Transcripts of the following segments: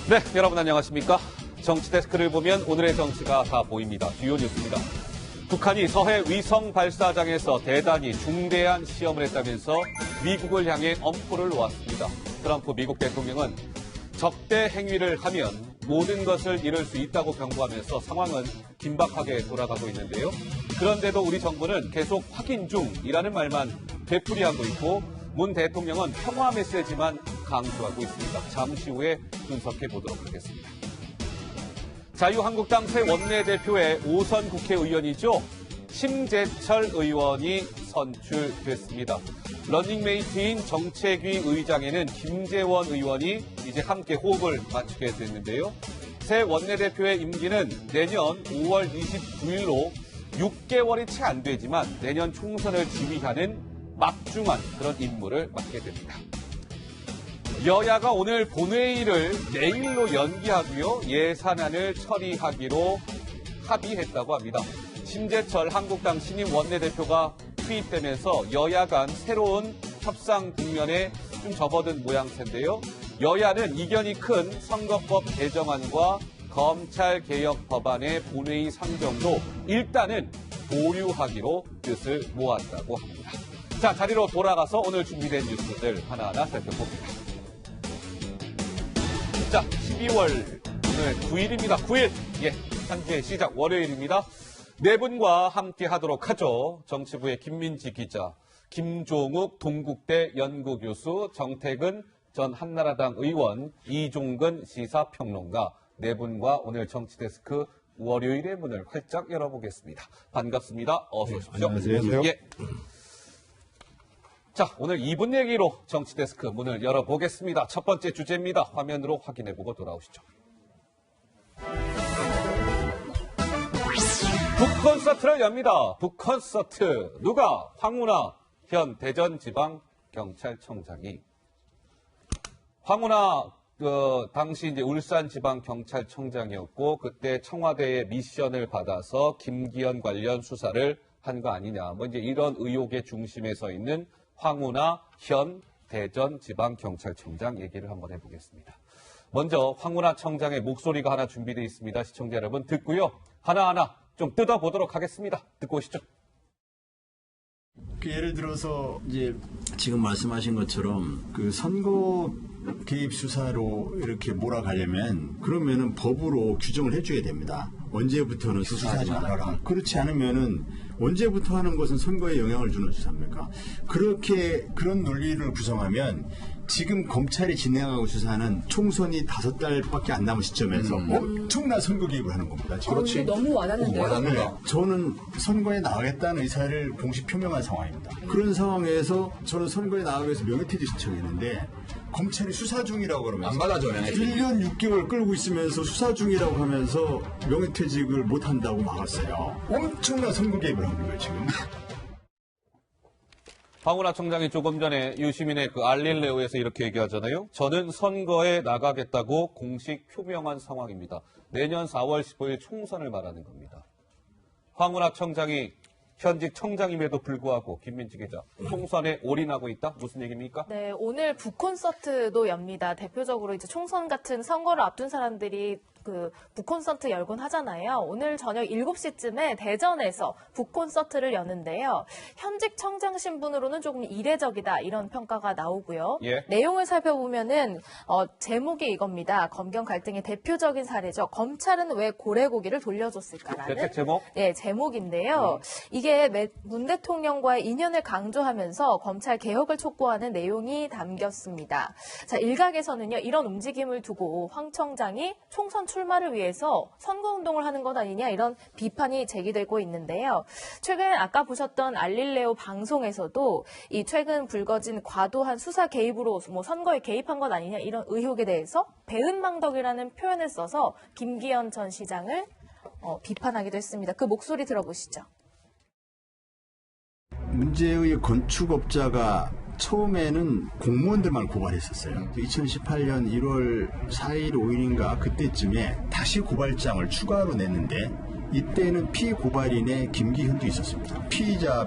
네, 여러분 안녕하십니까? 정치데스크를 보면 오늘의 정치가 다 보입니다. 주요 뉴스입니다. 북한이 서해 위성 발사장에서 대단히 중대한 시험을 했다면서 미국을 향해 엄포를 놓았습니다. 트럼프 미국 대통령은 적대 행위를 하면 모든 것을 잃을 수 있다고 경고하면서 상황은 긴박하게 돌아가고 있는데요. 그런데도 우리 정부는 계속 확인 중이라는 말만 되풀이하고 있고 문 대통령은 평화 메시지만 강조하고 있습니다. 잠시 후에 분석해 보도록 하겠습니다. 자유한국당 새 원내대표의 5선 국회의원이죠. 심재철 의원이 선출됐습니다. 러닝메이트인 정책위 의장에는 김재원 의원이 이제 함께 호흡을 맞추게 됐는데요. 새 원내대표의 임기는 내년 5월 29일로 6개월이 채 안 되지만 내년 총선을 지휘하는 막중한 그런 임무를 맡게 됩니다. 여야가 오늘 본회의를 내일로 연기하고요. 예산안을 처리하기로 합의했다고 합니다. 심재철 한국당 신임 원내대표가 투입되면서 여야 간 새로운 협상 국면에 좀 접어든 모양새인데요. 여야는 이견이 큰 선거법 개정안과 검찰개혁 법안의 본회의 상정도 일단은 보류하기로 뜻을 모았다고 합니다. 자, 자리로 돌아가서 오늘 준비된 뉴스들 하나하나 살펴봅니다. 자, 12월 오늘 9일입니다. 9일. 예, 한주의 시작 월요일입니다. 네 분과 함께 하도록 하죠. 정치부의 김민지 기자, 김종욱 동국대 연구교수, 정태근 전 한나라당 의원, 이종근 시사평론가 네 분과 오늘 정치데스크 월요일의 문을 활짝 열어보겠습니다. 반갑습니다. 어서 오십시오. 안녕하세요. 예. 자, 오늘 2분 얘기로 정치데스크 문을 열어보겠습니다. 첫 번째 주제입니다. 화면으로 확인해보고 돌아오시죠. 북콘서트를 엽니다. 북콘서트. 누가? 황운하 현 대전지방경찰청장이. 황운하 당시 이제 울산지방경찰청장이었고 그때 청와대의 미션을 받아서 김기현 관련 수사를 한 거 아니냐. 뭐 이제 이런 의혹의 중심에 서 있는 황운하 현 대전지방경찰청장 얘기를 한번 해보겠습니다. 먼저 황운하 청장의 목소리가 하나 준비되어 있습니다. 시청자 여러분 듣고요. 하나하나 좀 뜯어보도록 하겠습니다. 듣고 오시죠. 예를 들어서 이제 지금 말씀하신 것처럼 그 선거 개입 수사로 이렇게 몰아가려면 그러면은 법으로 규정을 해줘야 됩니다. 언제부터는 수사하지 말아라. 그렇지 않으면은 언제부터 하는 것은 선거에 영향을 주는 수사입니까? 그렇게 그런 논리를 구성하면 지금 검찰이 진행하고 수사는 총선이 5달밖에 안 남은 시점에서 엄청난 선거 개입을 하는 겁니다. 그렇지. 너무 와닿는데요. 저는 선거에 나가겠다는 의사를 공식 표명한 상황입니다. 그런 상황에서 저는 선거에 나가기 위해서 명예퇴직 신청했는데 검찰이 수사 중이라고 그러면서 안 받아줘, 1년 6개월 끌고 있으면서 수사 중이라고 하면서 명예퇴직을 못한다고 막았어요. 엄청난 선거 개입을 한 거예요, 지금. 황운하 청장이 조금 전에 유시민의 그 알릴레오에서 이렇게 얘기하잖아요. 저는 선거에 나가겠다고 공식 표명한 상황입니다. 내년 4월 15일 총선을 말하는 겁니다. 황운하 청장이 현직 청장임에도 불구하고 김민지 기자, 총선에 올인하고 있다? 무슨 얘기입니까? 네, 오늘 북콘서트도 엽니다. 대표적으로 이제 총선 같은 선거를 앞둔 사람들이 그 북콘서트 열곤 하잖아요. 오늘 저녁 7시쯤에 대전에서 북콘서트를 여는데요. 현직 청장 신분으로는 조금 이례적이다 이런 평가가 나오고요. 예. 내용을 살펴보면은 제목이 이겁니다. 검경 갈등의 대표적인 사례죠. 검찰은 왜 고래고기를 돌려줬을까라는 대책 제목? 네, 제목인데요. 이게 문 대통령과의 인연을 강조하면서 검찰 개혁을 촉구하는 내용이 담겼습니다. 자, 일각에서는요. 이런 움직임을 두고 황 청장이 총선 출마를 위해서 선거운동을 하는 것 아니냐 이런 비판이 제기되고 있는데요. 최근 아까 보셨던 알릴레오 방송에서도 이 최근 불거진 과도한 수사 개입으로 뭐 선거에 개입한 것 아니냐 이런 의혹에 대해서 배은망덕이라는 표현을 써서 김기현 전 시장을 비판하기도 했습니다. 그 목소리 들어보시죠. 문제의 건축업자가 처음에는 공무원들만 고발했었어요. 2018년 1월 4일, 5일인가 그때쯤에 다시 고발장을 추가로 냈는데 이때는 피고발인의 김기현도 있었습니다.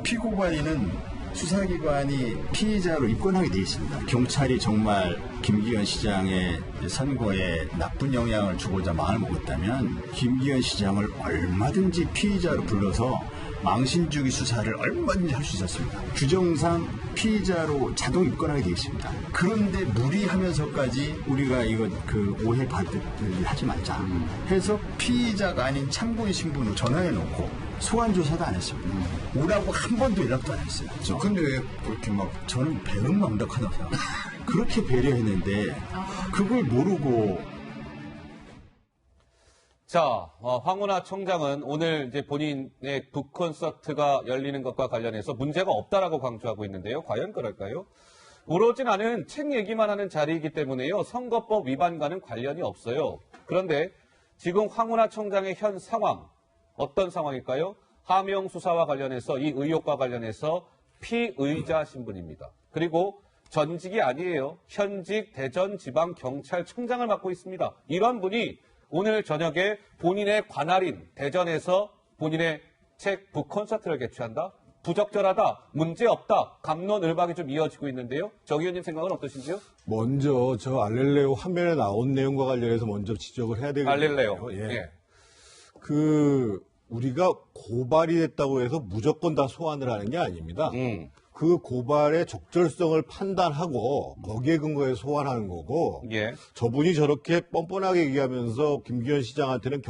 피고발인은 수사기관이 피의자로 입건하게 돼 있습니다. 경찰이 정말 김기현 시장의 선거에 나쁜 영향을 주고자 마음을 먹었다면 김기현 시장을 얼마든지 피의자로 불러서 망신주기 수사를 얼마든지 할 수 있었습니다. 규정상 피의자로 자동 입건하게 돼 있습니다. 그런데 무리하면서까지 우리가 이거 오해 받듯 하지 말자 해서 피의자가 아닌 참고인 신분으로 전화해 놓고 소환 조사도 안 했습니다. 오라고 한 번도 연락도 안 했어요. 근데 왜 그렇게 막 저는 배은망덕하다고 생각해요. 그렇게 배려했는데 그걸 모르고. 자, 황운하 청장은 오늘 이제 본인의 북콘서트가 열리는 것과 관련해서 문제가 없다라고 강조하고 있는데요. 과연 그럴까요? 오로지 나는 책 얘기만 하는 자리이기 때문에요. 선거법 위반과는 관련이 없어요. 그런데 지금 황운하 청장의 현 상황, 어떤 상황일까요? 하명 수사와 관련해서 이 의혹과 관련해서 피의자 신분입니다. 그리고 전직이 아니에요. 현직 대전지방경찰청장을 맡고 있습니다. 이런 분이 오늘 저녁에 본인의 관할인 대전에서 본인의 책 북콘서트를 개최한다? 부적절하다, 문제없다, 갑론을박이 좀 이어지고 있는데요. 정 의원님 생각은 어떠신지요? 먼저 저 알렐레오 화면에 나온 내용과 관련해서 먼저 지적을 해야 되겠네요. 알렐레오. 예. 예. 우리가 고발이 됐다고 해서 무조건 다 소환을 하는 게 아닙니다. 그 고발의 적절성을 판단하고 거기에 근거해서 소환하는 거고, 예. 저분이 저렇게 뻔뻔하게 얘기하면서 김기현 시장한테는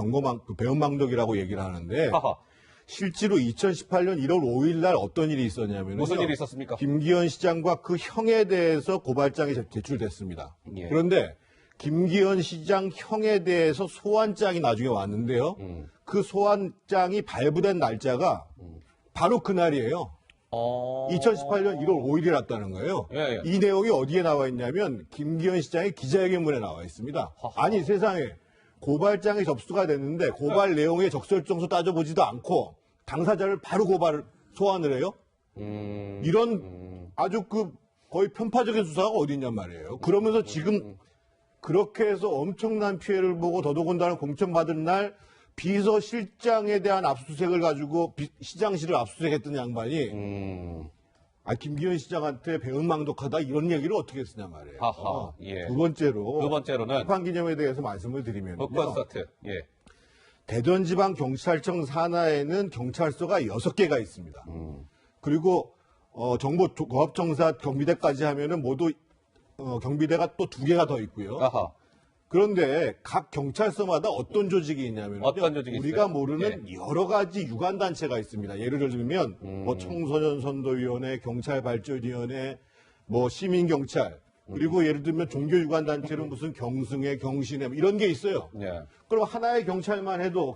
배은망덕이라고 얘기를 하는데, 하하. 실제로 2018년 1월 5일 날 어떤 일이 있었냐면 무슨 일이 있었습니까? 김기현 시장과 그 형에 대해서 고발장이 제출됐습니다. 예. 그런데 김기현 시장 형에 대해서 소환장이 나중에 왔는데요. 그 소환장이 발부된 날짜가 바로 그날이에요. 2018년 1월 5일에 났다는 거예요. 예, 예. 이 내용이 어디에 나와 있냐면 김기현 시장의 기자회견문에 나와 있습니다. 하하. 아니 세상에 고발장이 접수가 됐는데 고발 내용의 적절성도 따져보지도 않고 당사자를 바로 소환을 해요? 이런 아주 거의 편파적인 수사가 어디 있냔 말이에요. 그러면서 지금 그렇게 해서 엄청난 피해를 보고 더더군다나 공천받은 날 비서실장에 대한 압수수색을 가지고 시장실을 압수수색했던 양반이 김기현 시장한테 배은망덕하다 이런 얘기를 어떻게 쓰냐 말이에요. 하하, 예. 두 번째로는 출판기념회에 대해서 말씀을 드리면 북콘서트. 예. 대전지방경찰청 산하에는 경찰서가 6개가 있습니다. 그리고 정보조합청사 경비대까지 하면은 모두 경비대가 또 2개가 더 있고요. 아하. 그런데 각 경찰서마다 어떤 조직이 있냐면 어떤 조직이 우리가 있어요? 모르는 여러 가지 유관단체가 있습니다. 예를 들면 청소년 선도위원회, 경찰발전위원회, 시민경찰, 그리고 예를 들면 종교유관단체로 무슨 경승회, 경신회 이런 게 있어요. 예. 그럼 하나의 경찰서에만 해도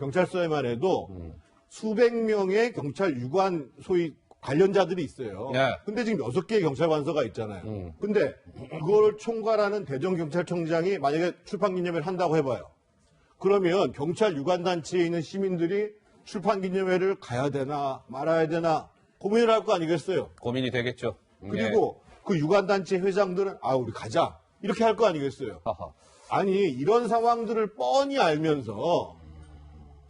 수백 명의 경찰 유관 소위 관련자들이 있어요. 예. 근데 지금 6개의 경찰관서가 있잖아요. 근데 그걸 총괄하는 대전경찰청장이 만약에 출판기념회를 한다고 해봐요. 그러면 경찰 유관단체에 있는 시민들이 출판기념회를 가야 되나 말아야 되나 고민을 할 거 아니겠어요. 고민이 되겠죠. 그리고 그 유관단체 회장들은 우리 가자 이렇게 할 거 아니겠어요. 하하. 아니 이런 상황들을 뻔히 알면서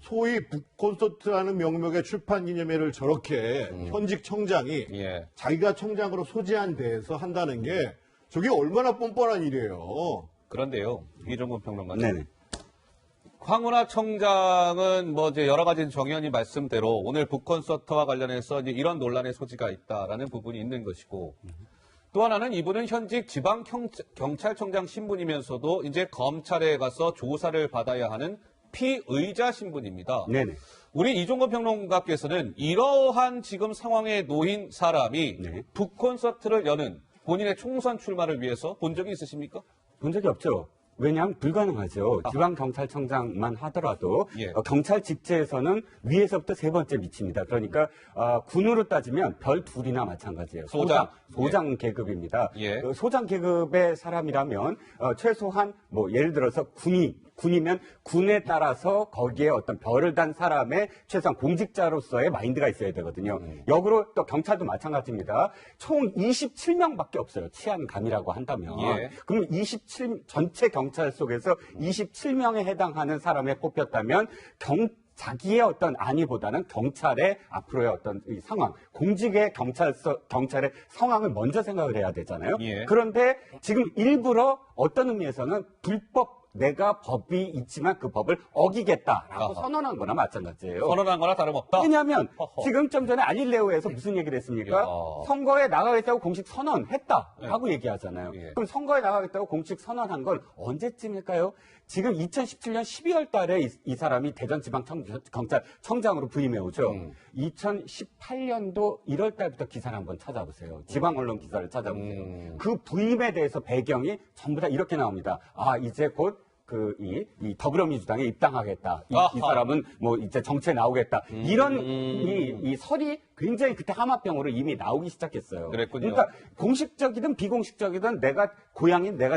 소위 북콘서트라는 명목의 출판기념회를 저렇게 현직 청장이 예. 자기가 청장으로 소재한 데에서 한다는 게 저게 얼마나 뻔뻔한 일이에요. 그런데요, 이종근 평론가님. 네네. 황운하 청장은 이제 여러 가지 정 의원이 말씀대로 오늘 북콘서트와 관련해서 이제 이런 논란의 소지가 있다라는 부분이 있는 것이고, 또 하나는 이분은 현직 지방경찰청장 신분이면서도 이제 검찰에 가서 조사를 받아야 하는 피의자 신분입니다. 네네. 우리 이종건 평론가께서는 이러한 지금 상황에 놓인 사람이 네. 북콘서트를 여는 본인의 총선 출마를 위해서 본 적이 있으십니까? 본 적이 없죠. 왜냐하면 불가능하죠. 지방경찰청장만 하더라도 예. 경찰 직제에서는 위에서부터 3번째 밑입니다. 그러니까 군으로 따지면 별 2이나 마찬가지예요. 소장 계급입니다. 예. 소장 계급의 사람이라면 최소한 예를 들어서 군이면 군에 따라서 거기에 어떤 별을 단 사람의 최소한 공직자로서의 마인드가 있어야 되거든요. 역으로 또 경찰도 마찬가지입니다. 총 27명밖에 없어요. 치안감이라고 한다면. 예. 그럼 전체 경찰 속에서 27명에 해당하는 사람에 뽑혔다면 자기의 어떤 안위보다는 경찰의 앞으로의 어떤 이 상황, 공직의 경찰의 상황을 먼저 생각을 해야 되잖아요. 예. 그런데 지금 일부러 어떤 의미에서는 내가 법이 있지만 그 법을 어기겠다라고 아하. 선언한 거나 마찬가지예요. 선언한 거나 다름없다. 왜냐하면 허허. 지금 좀 전에 알릴레오에서 무슨 얘기를 했습니까? 야. 선거에 나가겠다고 공식 선언했다라고 네. 얘기하잖아요. 예. 그럼 선거에 나가겠다고 공식 선언한 건 언제쯤일까요? 지금 2017년 12월 달에 이 사람이 대전지방경찰청장으로 부임해 오죠. 2018년도 1월 달부터 기사를 한번 찾아보세요. 지방 언론 기사를 찾아보세요. 그 부임에 대해서 배경이 전부 다 이렇게 나옵니다. 아, 이제 곧 이 더불어민주당에 입당하겠다. 이 아하. 사람은 뭐 이제 정치에 나오겠다. 이런 이 설이 굉장히 그때 하마병으로 이미 나오기 시작했어요. 그랬군요. 그러니까 공식적이든 비공식적이든 내가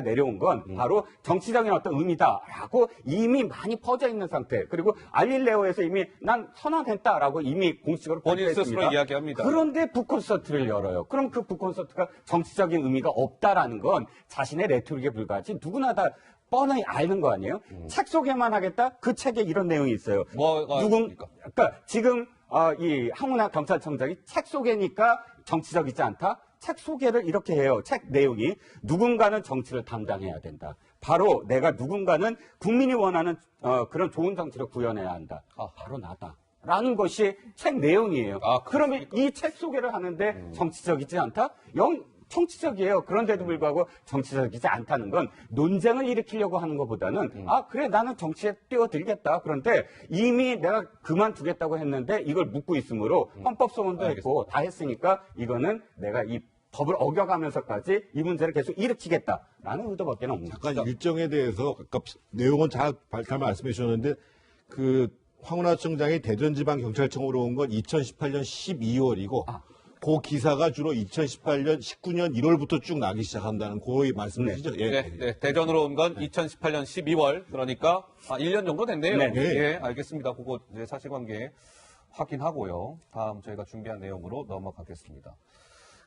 내려온 건 바로 정치적인 어떤 의미다라고 이미 많이 퍼져 있는 상태. 그리고 알릴레오에서 이미 난 선언했다라고 이미 공식으로 본인 발표했습니다. 스스로 이야기합니다. 그런데 북콘서트를 열어요. 그럼 그 북콘서트가 정치적인 의미가 없다라는 건 자신의 레토릭에 불과하지 누구나 다 뻔히 아는 거 아니에요? 책 소개만 하겠다? 그 책에 이런 내용이 있어요. 뭐가 있습니까? 그러니까 지금 이 황운하 경찰청장이 책 소개니까 정치적이지 않다? 책 소개를 이렇게 해요. 책 내용이 누군가는 정치를 담당해야 된다. 바로 누군가는 국민이 원하는 그런 좋은 정치를 구현해야 한다. 바로 나다. 라는 것이 책 내용이에요. 그러면 이 책 소개를 하는데 정치적이지 않다? 정치적이에요. 그런데도 불구하고 정치적이지 않다는 건 논쟁을 일으키려고 하는 것보다는 그래 나는 정치에 뛰어들겠다. 그런데 이미 내가 그만두겠다고 했는데 이걸 묻고 있으므로 헌법소원도 했고 다 했으니까 이거는 내가 이 법을 어겨가면서까지 이 문제를 계속 일으키겠다라는 의도밖에 없는 거죠. 잠깐 일정에 대해서 아까 내용은 잘 말씀해 주셨는데 그 황운하 청장이 대전지방경찰청으로 온 건 2018년 12월이고 그 기사가 주로 2018년 19년 1월부터 쭉 나기 시작한다는 그 말씀이시죠? 예. 네, 대전으로 온 건 2018년 12월, 그러니까 1년 정도 됐네요. 네. 예, 알겠습니다. 그거 이제 사실관계 확인하고요. 다음 저희가 준비한 내용으로 넘어가겠습니다.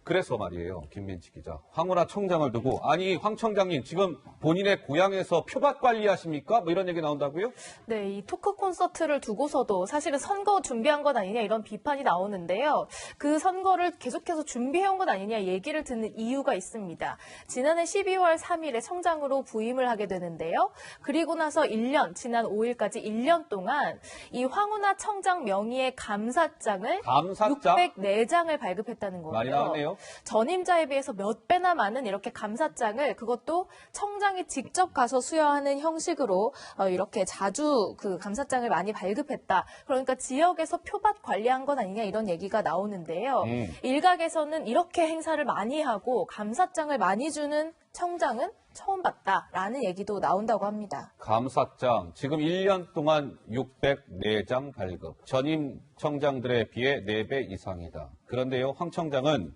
그래서 말이에요, 김민치 기자. 황운하 청장을 두고, 아니, 황 청장님, 지금 본인의 고향에서 표밭 관리하십니까? 뭐 이런 얘기 나온다고요? 네, 이 토크 콘서트를 두고서도 사실은 선거 준비한 것 아니냐 이런 비판이 나오는데요. 그 선거를 계속해서 준비해온 것 아니냐 얘기를 듣는 이유가 있습니다. 지난해 12월 3일에 청장으로 부임을 하게 되는데요. 그리고 나서 지난 5일까지 1년 동안 이 황운하 청장 명의의 감사장을 감사장? 604장을 발급했다는 거예요. 많이 나왔네요. 전임자에 비해서 몇 배나 많은 이렇게 감사장을 그것도 청장이 직접 가서 수여하는 형식으로 이렇게 자주 그 감사장을 많이 발급했다. 그러니까 지역에서 표밭 관리한 것 아니냐 이런 얘기가 나오는데요. 일각에서는 이렇게 행사를 많이 하고 감사장을 많이 주는 청장은 처음 봤다라는 얘기도 나온다고 합니다. 감사장, 지금 1년 동안 604장 발급. 전임 청장들에 비해 4배 이상이다. 그런데요, 황 청장은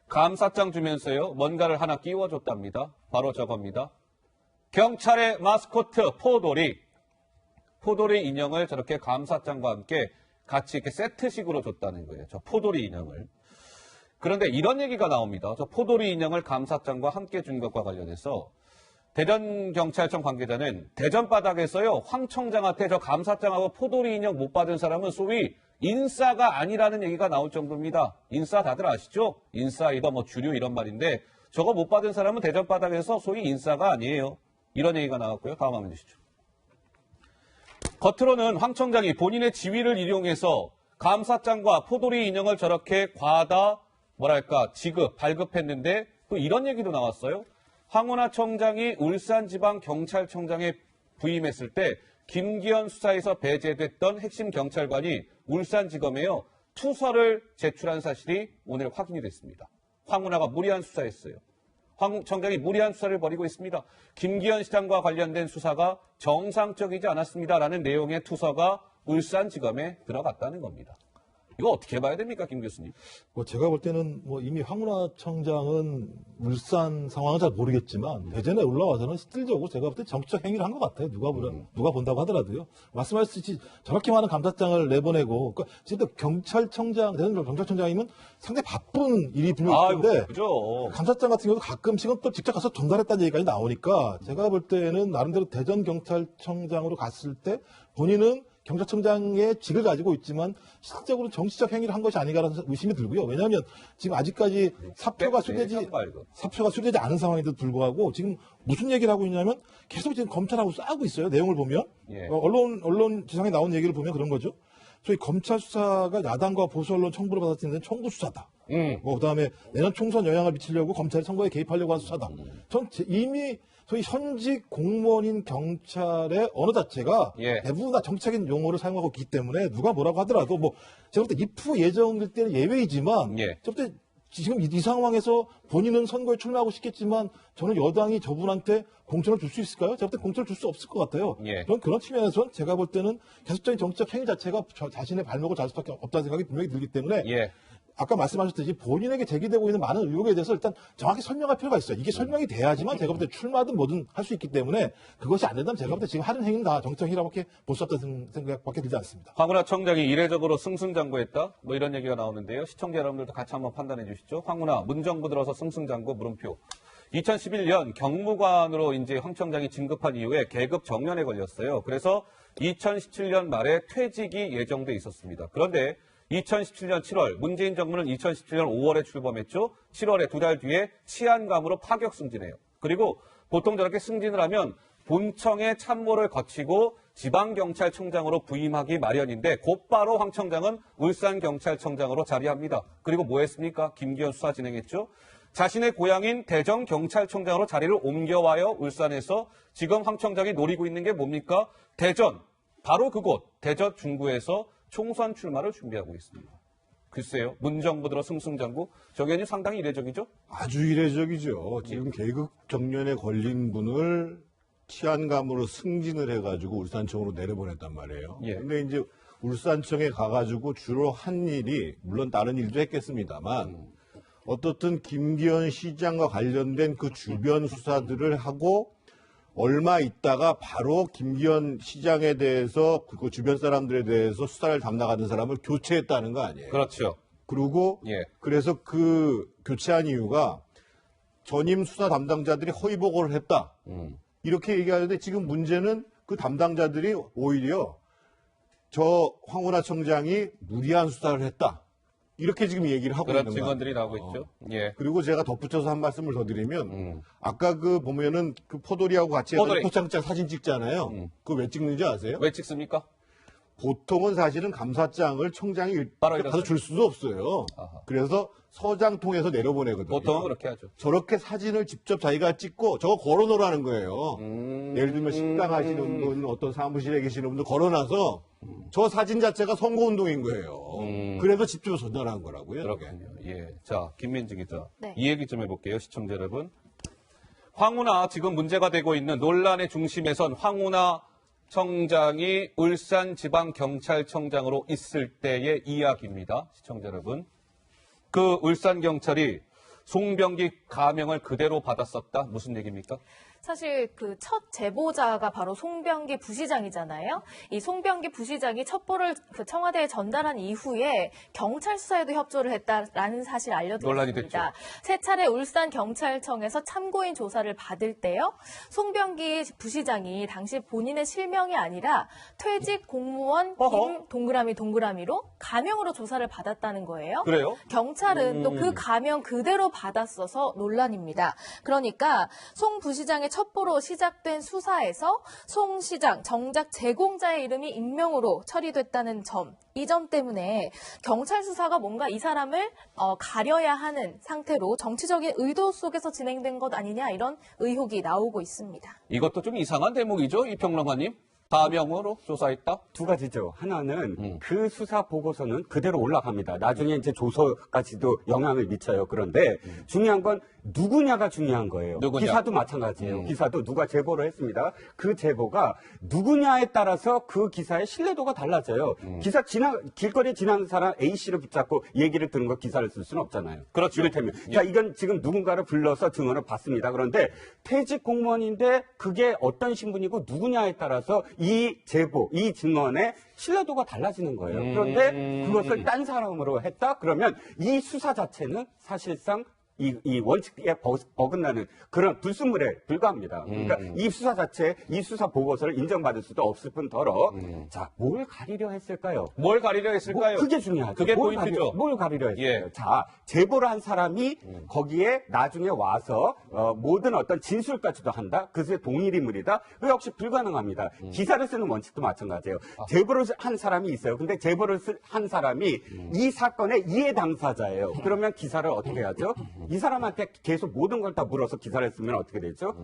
감사장 주면서요, 뭔가를 하나 끼워줬답니다. 바로 저겁니다. 경찰의 마스코트 포도리 인형을 저렇게 감사장과 함께 같이 이렇게 세트식으로 줬다는 거예요. 저 포도리 인형을. 그런데 이런 얘기가 나옵니다. 저 포도리 인형을 감사장과 함께 준 것과 관련해서 대전경찰청 관계자는 대전 바닥에서요, 황 청장한테 저 감사장하고 포도리 인형 못 받은 사람은 소위 인싸가 아니라는 얘기가 나올 정도입니다. 인싸 다들 아시죠? 인싸이다 뭐 주류 이런 말인데 저거 못 받은 사람은 대전 바닥에서 소위 인싸가 아니에요. 이런 얘기가 나왔고요. 다음 화면 주시죠. 겉으로는 황 청장이 본인의 지위를 이용해서 감사장과 포도리 인형을 저렇게 발급했는데 또 이런 얘기도 나왔어요. 황운하 청장이 울산지방경찰청장에 부임했을 때 김기현 수사에서 배제됐던 핵심 경찰관이 울산지검에요, 투서를 제출한 사실이 오늘 확인이 됐습니다. 황운하가 무리한 수사했어요. 황 청장이 무리한 수사를 벌이고 있습니다. 김기현 시장과 관련된 수사가 정상적이지 않았습니다라는 내용의 투서가 울산지검에 들어갔다는 겁니다. 이거 어떻게 봐야 됩니까, 김 교수님? 제가 볼 때는 이미 황운하 청장은 울산 상황은 잘 모르겠지만 대전에 올라와서는 실질적으로 제가 볼 때 정치적 행위를 한 것 같아요. 누가 본다고 하더라도요. 말씀하셨듯이 저렇게 많은 감사장을 내보내고, 그러니까 진짜 대전 경찰청장이면 상당히 바쁜 일이 분명히 있는데 그죠. 감사장 같은 경우도 가끔씩은 또 직접 가서 전달했다는 얘기까지 나오니까 제가 볼 때는 나름대로 대전 경찰청장으로 갔을 때 본인은 경찰청장의 직을 가지고 있지만 실질적으로 정치적 행위를 한 것이 아닌가라는 의심이 들고요. 왜냐하면 지금 아직까지 사표가 수리되지 않은 상황에도 불구하고 지금 무슨 얘기를 하고 있냐면 계속 지금 검찰하고 싸우고 있어요. 내용을 보면 예. 언론 지상에 나온 얘기를 보면 그런 거죠. 저희 검찰 수사가 야당과 보수 언론 청부를 받았을 때는 청부 수사다. 그다음에 내년 총선 영향을 미치려고 검찰이 선거에 개입하려고 한 수사다. 전 이미 소위 현직 공무원인 경찰의 언어 자체가 예. 대부분 다 정치적인 용어를 사용하고 있기 때문에 누가 뭐라고 하더라도 뭐 제가 볼 때 입후 예정일 때는 예외이지만 예. 제가 볼 때 지금 이 상황에서 본인은 선거에 출마하고 싶겠지만 저는 여당이 저분한테 공천을 줄 수 있을까요? 제가 볼 때 공천을 줄 수 없을 것 같아요. 예. 그런 측면에서는 제가 볼 때는 계속적인 정치적 행위 자체가 자신의 발목을 잡을 수밖에 없다는 생각이 분명히 들기 때문에 예. 아까 말씀하셨듯이 본인에게 제기되고 있는 많은 의혹에 대해서 일단 정확히 설명할 필요가 있어요. 이게 설명이 돼야지만 제가 볼 때 출마든 뭐든 할 수 있기 때문에 그것이 안 된다면 제가 볼 때 지금 하는 행위는 다 정치적 행위라고밖에 볼 수 없다는 생각밖에 들지 않습니다. 황운하 청장이 이례적으로 승승장구했다? 뭐 이런 얘기가 나오는데요. 시청자 여러분들도 같이 한번 판단해 주시죠. 황운하, 문정부 들어서 승승장구 물음표. 2011년 경무관으로 이제 황 청장이 진급한 이후에 계급 정년에 걸렸어요. 그래서 2017년 말에 퇴직이 예정돼 있었습니다. 그런데 2017년 7월, 문재인 정부는 2017년 5월에 출범했죠. 7월에 두 달 뒤에 치안감으로 파격 승진해요. 그리고 보통 저렇게 승진을 하면 본청의 참모를 거치고 지방경찰청장으로 부임하기 마련인데 곧바로 황 청장은 울산경찰청장으로 자리합니다. 그리고 뭐 했습니까? 김기현 수사 진행했죠. 자신의 고향인 대전경찰청장으로 자리를 옮겨와요. 울산에서. 지금 황 청장이 노리고 있는 게 뭡니까? 대전, 바로 그곳 대전 중구에서 총선 출마를 준비하고 있습니다. 글쎄요. 문정부 들어 승승장구. 정현이 상당히 이례적이죠? 아주 이례적이죠. 지금 계급 정년에 걸린 분을 치안감으로 승진을 해가지고 울산청으로 내려보냈단 말이에요. 예. 근데 이제 울산청에 가가지고 주로 한 일이, 물론 다른 일도 했겠습니다만, 어떻든 김기현 시장과 관련된 그 주변 수사들을 하고, 얼마 있다가 바로 김기현 시장에 대해서 그 주변 사람들에 대해서 수사를 담당하는 사람을 교체했다는 거 아니에요. 그렇죠. 그리고 예. 그래서 그 교체한 이유가 전임 수사 담당자들이 허위 보고를 했다. 이렇게 얘기하는데 지금 문제는 그 담당자들이 오히려 저 황운하 청장이 무리한 수사를 했다. 이렇게 지금 얘기를 하고 그런 있는 거예요. 증언들이 나오고 있죠. 예. 그리고 제가 덧붙여서 한 말씀을 더 드리면 아까 그 보면은 그 포도리하고 같이 포도리. 포장장 사진 찍잖아요. 그거 왜 찍는지 아세요? 왜 찍습니까? 보통은 사실은 감사장을 청장이 바로 가서 줄 수도 없어요. 아하. 그래서 서장 통해서 내려보내거든요. 보통은 그렇게 하죠. 저렇게 사진을 직접 자기가 찍고 저거 걸어놓으라는 거예요. 예를 들면 식당 하시는 분, 어떤 사무실에 계시는 분들 걸어놔서 저 사진 자체가 선거운동인 거예요. 그래서 직접 전달한 거라고요. 저게. 그렇군요. 예. 자, 김민지 기자. 네. 이 얘기 좀 해볼게요, 시청자 여러분. 황운하 지금 문제가 되고 있는 논란의 중심에선 황운하 청장이 울산지방경찰청장으로 있을 때의 이야기입니다. 시청자 여러분. 그 울산경찰이 송병기 가명을 그대로 받았었다? 무슨 얘기입니까? 사실 그 첫 제보자가 바로 송병기 부시장이잖아요. 이 송병기 부시장이 첩보를 그 청와대에 전달한 이후에 경찰 수사에도 협조를 했다라는 사실 논란이 알려드렸습니다. 세 차례 울산 경찰청에서 참고인 조사를 받을 때요, 송병기 부시장이 당시 본인의 실명이 아니라 퇴직 공무원 어허. 동그라미로 가명으로 조사를 받았다는 거예요. 그래요? 경찰은 또 그 가명 그대로 받았어서 논란입니다. 그러니까 송 부시장의 첩보로 시작된 수사에서 송 시장 정작 제공자의 이름이 익명으로 처리됐다는 점, 이 점 때문에 경찰 수사가 뭔가 이 사람을 가려야 하는 상태로 정치적인 의도 속에서 진행된 것 아니냐, 이런 의혹이 나오고 있습니다. 이것도 좀 이상한 대목이죠, 이 평론가님? 가명으로 조사했다? 두 가지죠. 하나는 그 수사 보고서는 그대로 올라갑니다. 나중에 이제 조서까지도 영향을 미쳐요. 그런데 중요한 건 누구냐가 중요한 거예요. 누구냐? 기사도 마찬가지예요. 기사도 누가 제보를 했습니다. 그 제보가 누구냐에 따라서 그 기사의 신뢰도가 달라져요. 기사 길거리에 지나는 사람 A씨를 붙잡고 얘기를 들은 거 기사를 쓸 수는 없잖아요. 그렇죠. 이를테면. 예. 자, 이건 지금 누군가를 불러서 증언을 받습니다. 그런데 퇴직 공무원인데 그게 어떤 신분이고 누구냐에 따라서 이 제보, 이 증언의 신뢰도가 달라지는 거예요. 그런데 그것을 딴 사람으로 했다? 그러면 이 수사 자체는 사실상 이 원칙에 어긋나는 그런 불순물에 불과합니다. 그러니까 이 수사 자체, 이 수사 보고서를 인정받을 수도 없을 뿐더러 자, 뭘 가리려 했을까요? 뭘 가리려 했을까요? 그게 중요하죠. 그게 뭘 포인트죠. 뭘 가리려 했어요? 예. 자, 제보를 한 사람이 거기에 나중에 와서 모든 어떤 진술까지도 한다? 그것의 동일인물이다? 그 역시 불가능합니다. 기사를 쓰는 원칙도 마찬가지예요. 제보를 한 사람이 있어요. 근데 제보를 한 사람이 이 사건의 이해 당사자예요. 그러면 기사를 어떻게 해야죠? 이 사람한테 계속 모든 걸 다 물어서 기사를 쓰면 어떻게 되죠?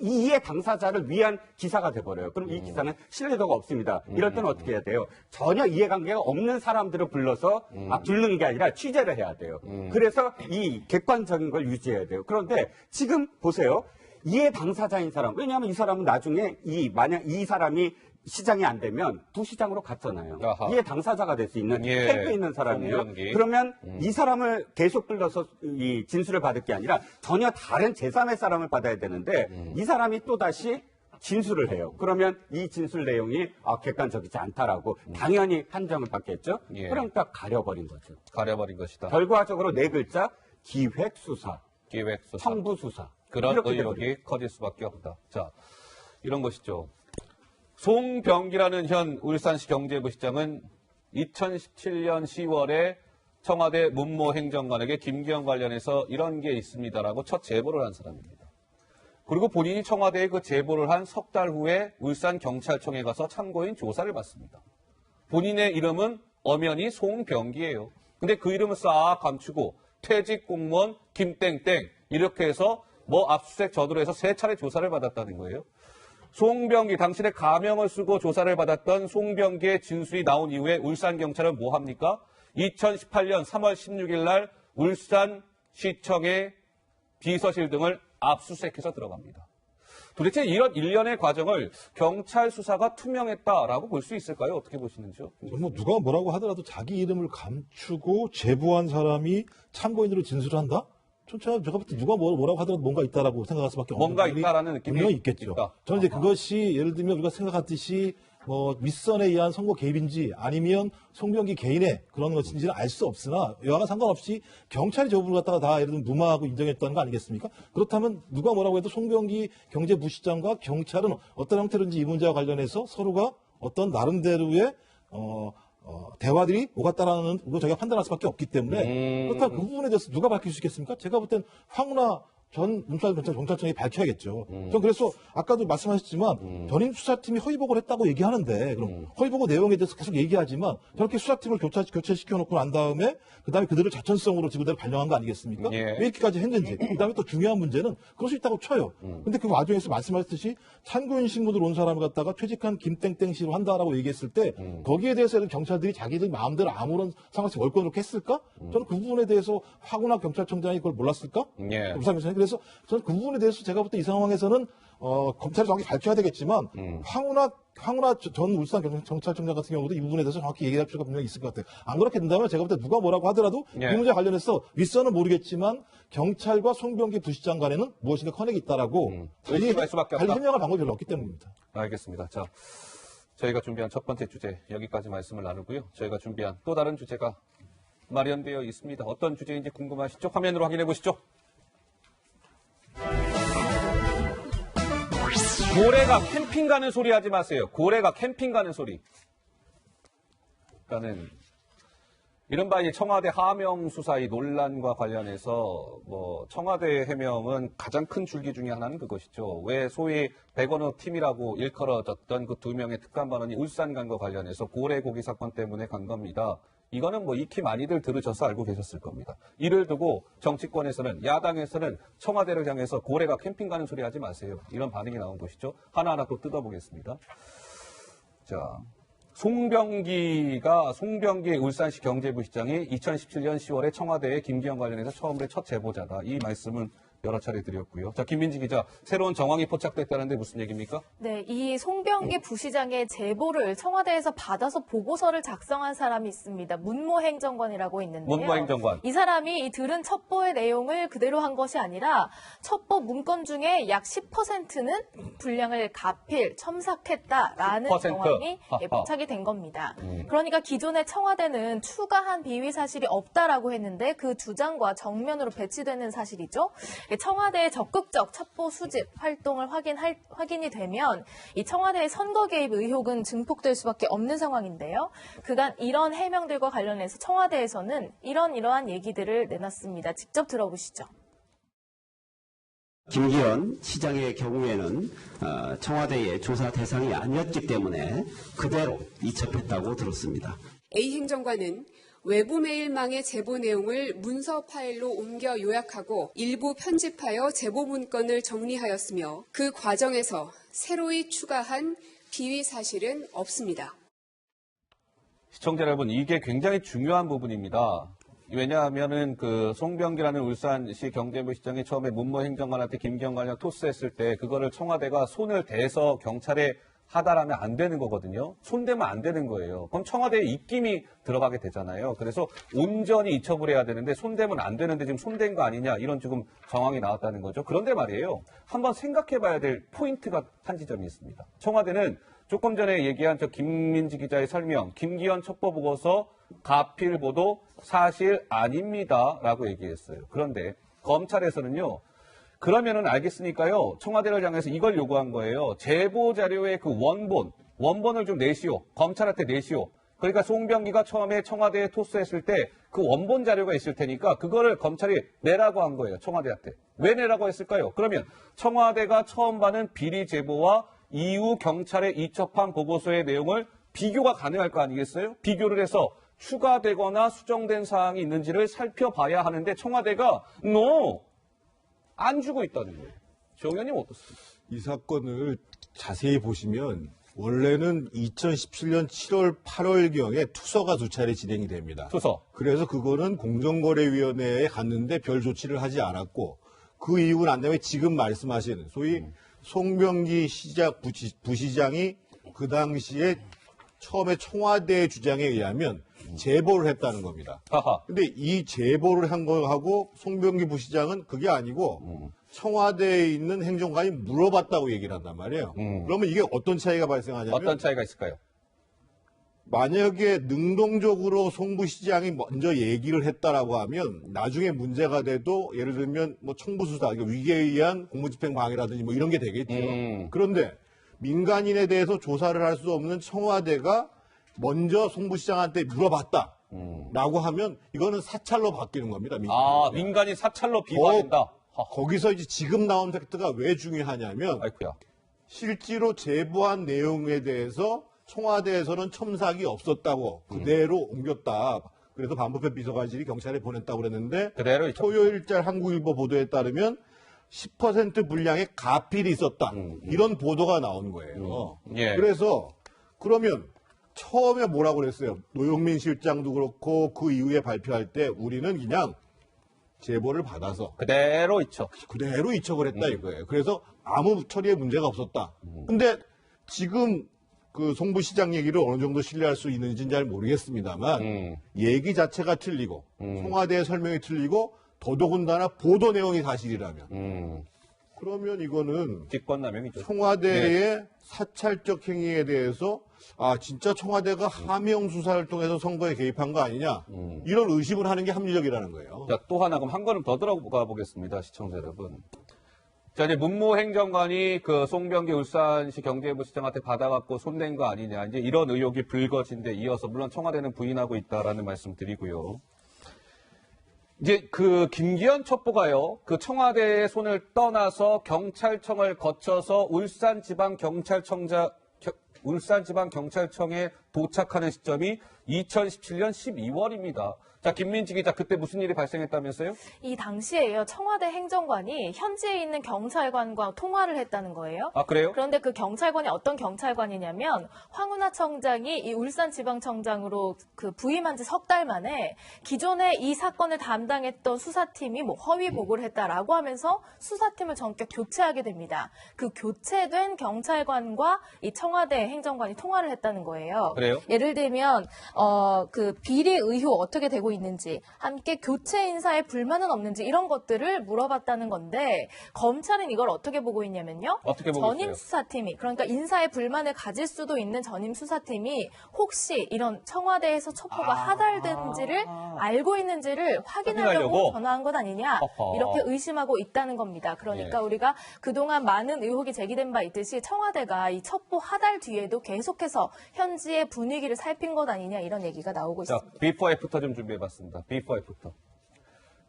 이 이해 당사자를 위한 기사가 돼버려요. 그럼 이 기사는 신뢰도가 없습니다. 이럴 때는 어떻게 해야 돼요? 전혀 이해관계가 없는 사람들을 불러서 부르는 게 아니라 취재를 해야 돼요. 그래서 이 객관적인 걸 유지해야 돼요. 그런데 지금 보세요. 이해 당사자인 사람, 왜냐하면 이 사람은 나중에 만약 이 사람이 시장이 안 되면 부시장으로 갔잖아요. 아하. 이해 당사자가 될 수 있는 예. 택도 있는 사람이에요. 송병기. 그러면 이 사람을 계속 불러서 이 진술을 받을 게 아니라 전혀 다른 제3의 사람을 받아야 되는데 이 사람이 또 다시 진술을 해요. 그러면 이 진술 내용이 객관적이지 않다라고 당연히 판정을 받겠죠. 예. 그러니까 가려버린 거죠. 가려버린 것이다. 결과적으로 네 글자 기획수사, 기획수사. 청부수사. 그런 이렇게 의혹이 돼버려요. 커질 수밖에 없다. 자, 이런 것이죠. 송병기라는 현 울산시 경제부시장은 2017년 10월에 청와대 문모 행정관에게 김기현 관련해서 이런 게 있습니다라고 첫 제보를 한 사람입니다. 그리고 본인이 청와대에 그 제보를 한 석 달 후에 울산경찰청에 가서 참고인 조사를 받습니다. 본인의 이름은 엄연히 송병기예요. 근데 그 이름을 싹 감추고 퇴직 공무원 김땡땡 이렇게 해서 압수수색 저도로 해서 3차례 조사를 받았다는 거예요. 송병기, 당신의 가명을 쓰고 조사를 받았던 송병기의 진술이 나온 이후에 울산경찰은 뭐 합니까? 2018년 3월 16일 날 울산시청의 비서실 등을 압수수색해서 들어갑니다. 도대체 이런 일련의 과정을 경찰 수사가 투명했다라고 볼 수 있을까요? 어떻게 보시는지요? 뭐 누가 뭐라고 하더라도 자기 이름을 감추고 제보한 사람이 참고인으로 진술한다? 제가 볼 때 누가 뭐라고 하더라도 뭔가 있다라고 생각할 수밖에 없는 뭔가 부분이 있다라는 느낌이 분명히 있겠죠. 있다. 저는 이제 그것이 예를 들면 우리가 생각하듯이 윗선에 의한 선거 개입인지 아니면 송병기 개인의 그런 것인지는 알 수 없으나 여하가 상관없이 경찰이 저 부분을 갖다가 다 예를 들면 무마하고 인정했다는 거 아니겠습니까? 그렇다면 누가 뭐라고 해도 송병기 경제부시장과 경찰은 어떤 형태로든지 이 문제와 관련해서 서로가 어떤 나름대로의 대화들이 오갔다라는 거 저희가 판단할 수밖에 없기 때문에 그렇다면 그 부분에 대해서 누가 밝힐 수 있겠습니까? 제가 볼 땐 황운하 전 경찰청이 밝혀야겠죠. 전 그래서 아까도 말씀하셨지만 전임 수사팀이 허위보고를 했다고 얘기하는데 그럼 허위보고 내용에 대해서 계속 얘기하지만 저렇게 수사팀을 교체시켜놓고 난 다음에 그다음에 그들을 자천성으로 지구대로 발령한 거 아니겠습니까? 예. 왜 이렇게까지 했는지. 그다음에 또 중요한 문제는 그럴 수 있다고 쳐요. 근데 그 와중에서 말씀하셨듯이 참고인 신분으로 온 사람을 갖다가 퇴직한 김땡땡 씨로 한다라고 얘기했을 때 거기에 대해서는 경찰들이 자기들 마음대로 아무런 상관없이 월권으로 했을까? 저는 그 부분에 대해서 황운하 경찰청장이 그걸 몰랐을까? 예. 그래서 저는 그 부분에 대해서 제가 볼 때 이 상황에서는 검찰이 정확히 밝혀야 되겠지만 황운하 전 울산 경찰청장 같은 경우도 이 부분에 대해서 정확히 얘기할 필요가 분명히 있을 것 같아요. 안 그렇게 된다면 제가 볼 때 누가 뭐라고 하더라도 예. 이 문제와 관련해서 윗선은 모르겠지만 경찰과 송병기 부시장 간에는 무엇인가 커넥이 있다라고 의심할 수밖에 없다. 설명할 방법이 별로 없기 때문입니다. 알겠습니다. 자, 저희가 준비한 첫 번째 주제 여기까지 말씀을 나누고요. 저희가 준비한 또 다른 주제가 마련되어 있습니다. 어떤 주제인지 궁금하시죠? 화면으로 확인해 보시죠. 고래가 캠핑 가는 소리 하지 마세요. 고래가 캠핑 가는 소리. 그러니까는 이른바 이 청와대 하명 수사의 논란과 관련해서 청와대 해명은 가장 큰 줄기 중에 하나는 그것이죠. 왜 소위 백원호 팀이라고 일컬어졌던 그 2명의 특감반원이 울산 간 거 관련해서 고래 고기 사건 때문에 간 겁니다. 이거는 익히 많이들 들으셔서 알고 계셨을 겁니다. 이를 두고 정치권에서는 야당에서는 청와대를 향해서 고래가 캠핑 가는 소리 하지 마세요. 이런 반응이 나온 것이죠. 하나하나 또 뜯어보겠습니다. 자, 송병기 울산시 경제부시장이 2017년 10월에 청와대에 김기현 관련해서 처음으로 첫 제보자다. 이 말씀은 여러 차례 드렸고요. 자, 김민지 기자, 새로운 정황이 포착됐다는데 무슨 얘기입니까? 네, 이 송병기 부시장의 제보를 청와대에서 받아서 보고서를 작성한 사람이 있습니다. 문모 행정관이라고 있는데요. 문모 행정관. 이 사람이 이 들은 첩보의 내용을 그대로 한 것이 아니라 첩보 문건 중에 약 10%는 분량을 가필, 첨삭했다라는 10%? 정황이 포착이 된 겁니다. 그러니까 기존에 청와대는 추가한 비위 사실이 없다라고 했는데 그 주장과 정면으로 배치되는 사실이죠. 청와대의 적극적 첩보 수집 활동을 확인이 되면 이 청와대의 선거 개입 의혹은 증폭될 수밖에 없는 상황인데요. 그간 이런 해명들과 관련해서 청와대에서는 이러한 얘기들을 내놨습니다. 직접 들어보시죠. 김기현 시장의 경우에는 청와대의 조사 대상이 아니었기 때문에 그대로 이첩했다고 들었습니다. A 행정관은 외부 메일망의 제보 내용을 문서 파일로 옮겨 요약하고 일부 편집하여 제보 문건을 정리하였으며 그 과정에서 새로이 추가한 비위 사실은 없습니다. 시청자 여러분, 이게 굉장히 중요한 부분입니다. 왜냐하면은 그 송병기라는 울산시 경제부 시장이 처음에 문모 행정관한테 김기현 관련 토스했을 때 그거를 청와대가 손을 대서 경찰에 하달하면 안 되는 거거든요. 손대면 안 되는 거예요. 그럼 청와대에 입김이 들어가게 되잖아요. 그래서 온전히 이첩을 해야 되는데 손대면 안 되는데 지금 손댄 거 아니냐 이런 지금 정황이 나왔다는 거죠. 그런데 말이에요. 한번 생각해 봐야 될 포인트가 한 지점이 있습니다. 청와대는 조금 전에 얘기한 저 김민지 기자의 설명, 김기현 첩보보고서 가필 보도 사실 아닙니다라고 얘기했어요. 그런데 검찰에서는요. 그러면은 알겠으니까요. 청와대를 향해서 이걸 요구한 거예요. 제보 자료의 그 원본을 좀 내시오. 검찰한테 내시오. 그러니까 송병기가 처음에 청와대에 토스했을 때 그 원본 자료가 있을 테니까 그거를 검찰이 내라고 한 거예요. 청와대한테. 왜 내라고 했을까요? 그러면 청와대가 처음 받은 비리 제보와 이후 경찰에 이첩한 보고서의 내용을 비교가 가능할 거 아니겠어요? 비교를 해서 추가되거나 수정된 사항이 있는지를 살펴봐야 하는데 청와대가 안 주고 있다는 거예요. 정 의원님 어떻습니까? 이 사건을 자세히 보시면 원래는 2017년 7월, 8월경에 투서가 2차례 진행이 됩니다. 투서. 그래서 그거는 공정거래위원회에 갔는데 별 조치를 하지 않았고 그 이후는 난 다음에 지금 말씀하신 소위 송병기 부시장이 그 당시에 처음에 청와대의 주장에 의하면 제보를 했다는 겁니다. 근데 이 제보를 한 거하고 송병기 부시장은 그게 아니고 청와대에 있는 행정관이 물어봤다고 얘기를 한단 말이에요. 그러면 이게 어떤 차이가 발생하냐면 어떤 차이가 있을까요? 만약에 능동적으로 송 부시장이 먼저 얘기를 했다라고 하면 나중에 문제가 돼도 예를 들면 뭐 청부수사, 위계에 의한 공무집행 방해라든지 뭐 이런 게 되겠죠. 그런데 민간인에 대해서 조사를 할 수 없는 청와대가 먼저 송 부시장한테 물어봤다. 라고 하면 이거는 사찰로 바뀌는 겁니다. 민간인 사찰로 비관한다. 거기서 이제 지금 나온 팩트가 왜 중요하냐면 아이쿠야. 실제로 제보한 내용에 대해서 청와대에서는 첨삭이 없었다고 그대로 옮겼다. 그래서 반부패 비서관실이 경찰에 보냈다고 그랬는데 그대로 토요일자 한국일보 보도에 따르면 10% 분량의 가필이 있었다. 이런 보도가 나온 거예요. 예. 그래서 그러면 처음에 뭐라고 그랬어요? 노영민 실장도 그렇고 그 이후에 발표할 때 우리는 그냥 제보를 받아서 그대로 이첩을 했다 이거예요. 그래서 아무 처리에 문제가 없었다. 근데 지금 그 송 부시장 얘기를 어느 정도 신뢰할 수 있는지는 잘 모르겠습니다만 얘기 자체가 틀리고 청와대의 설명이 틀리고 더더군다나 보도 내용이 사실이라면 그러면 이거는 직권남용이죠. 청와대의 사찰적 행위에 대해서 진짜 청와대가 하명 수사를 통해서 선거에 개입한 거 아니냐 이런 의심을 하는 게 합리적이라는 거예요. 자, 또 하나 그럼 한 걸음 더 들어가 보겠습니다, 시청자 여러분. 자, 이제 문모 행정관이 그 송병기 울산시 경제부 시장한테 받아갖고 손댄 거 아니냐 이제 이런 의혹이 불거진 데 이어서 물론 청와대는 부인하고 있다라는 말씀 드리고요. 이제 그 김기현 첩보가요, 그 청와대의 손을 떠나서 경찰청을 거쳐서 울산지방경찰청에 도착하는 시점이 2017년 12월입니다. 자, 김민지 기자, 그때 무슨 일이 발생했다면서요? 이 당시에요, 청와대 행정관이 현지에 있는 경찰관과 통화를 했다는 거예요. 아, 그래요? 그런데 그 경찰관이 어떤 경찰관이냐면 황운하 청장이 이 울산지방청장으로 그 부임한 지 석 달 만에 기존에 이 사건을 담당했던 수사팀이 뭐 허위 보고를 했다라고 하면서 수사팀을 전격 교체하게 됩니다. 그 교체된 경찰관과 이 청와대 행정관이 통화를 했다는 거예요. 그래요? 예를 들면 그 비리 의혹 어떻게 되고 있는지, 함께 교체 인사에 불만은 없는지 이런 것들을 물어봤다는 건데 검찰은 이걸 어떻게 보고 있냐면요. 어떻게 보고 전임 있어요? 수사팀이, 그러니까 인사에 불만을 가질 수도 있는 전임 수사팀이 혹시 이런 청와대에서 첩보가 하달된지를 알고 있는지를 확인하려고 확인하려고? 전화한 것 아니냐, 어허. 이렇게 의심하고 있다는 겁니다. 그러니까 우리가 그동안 많은 의혹이 제기된 바 있듯이 청와대가 이 첩보 하달 뒤에도 계속해서 현지의 분위기를 살핀 것 아니냐, 이런 얘기가 나오고 자, 있습니다. 비포 애프터 좀 준비해봤습니다. 비포 애프터.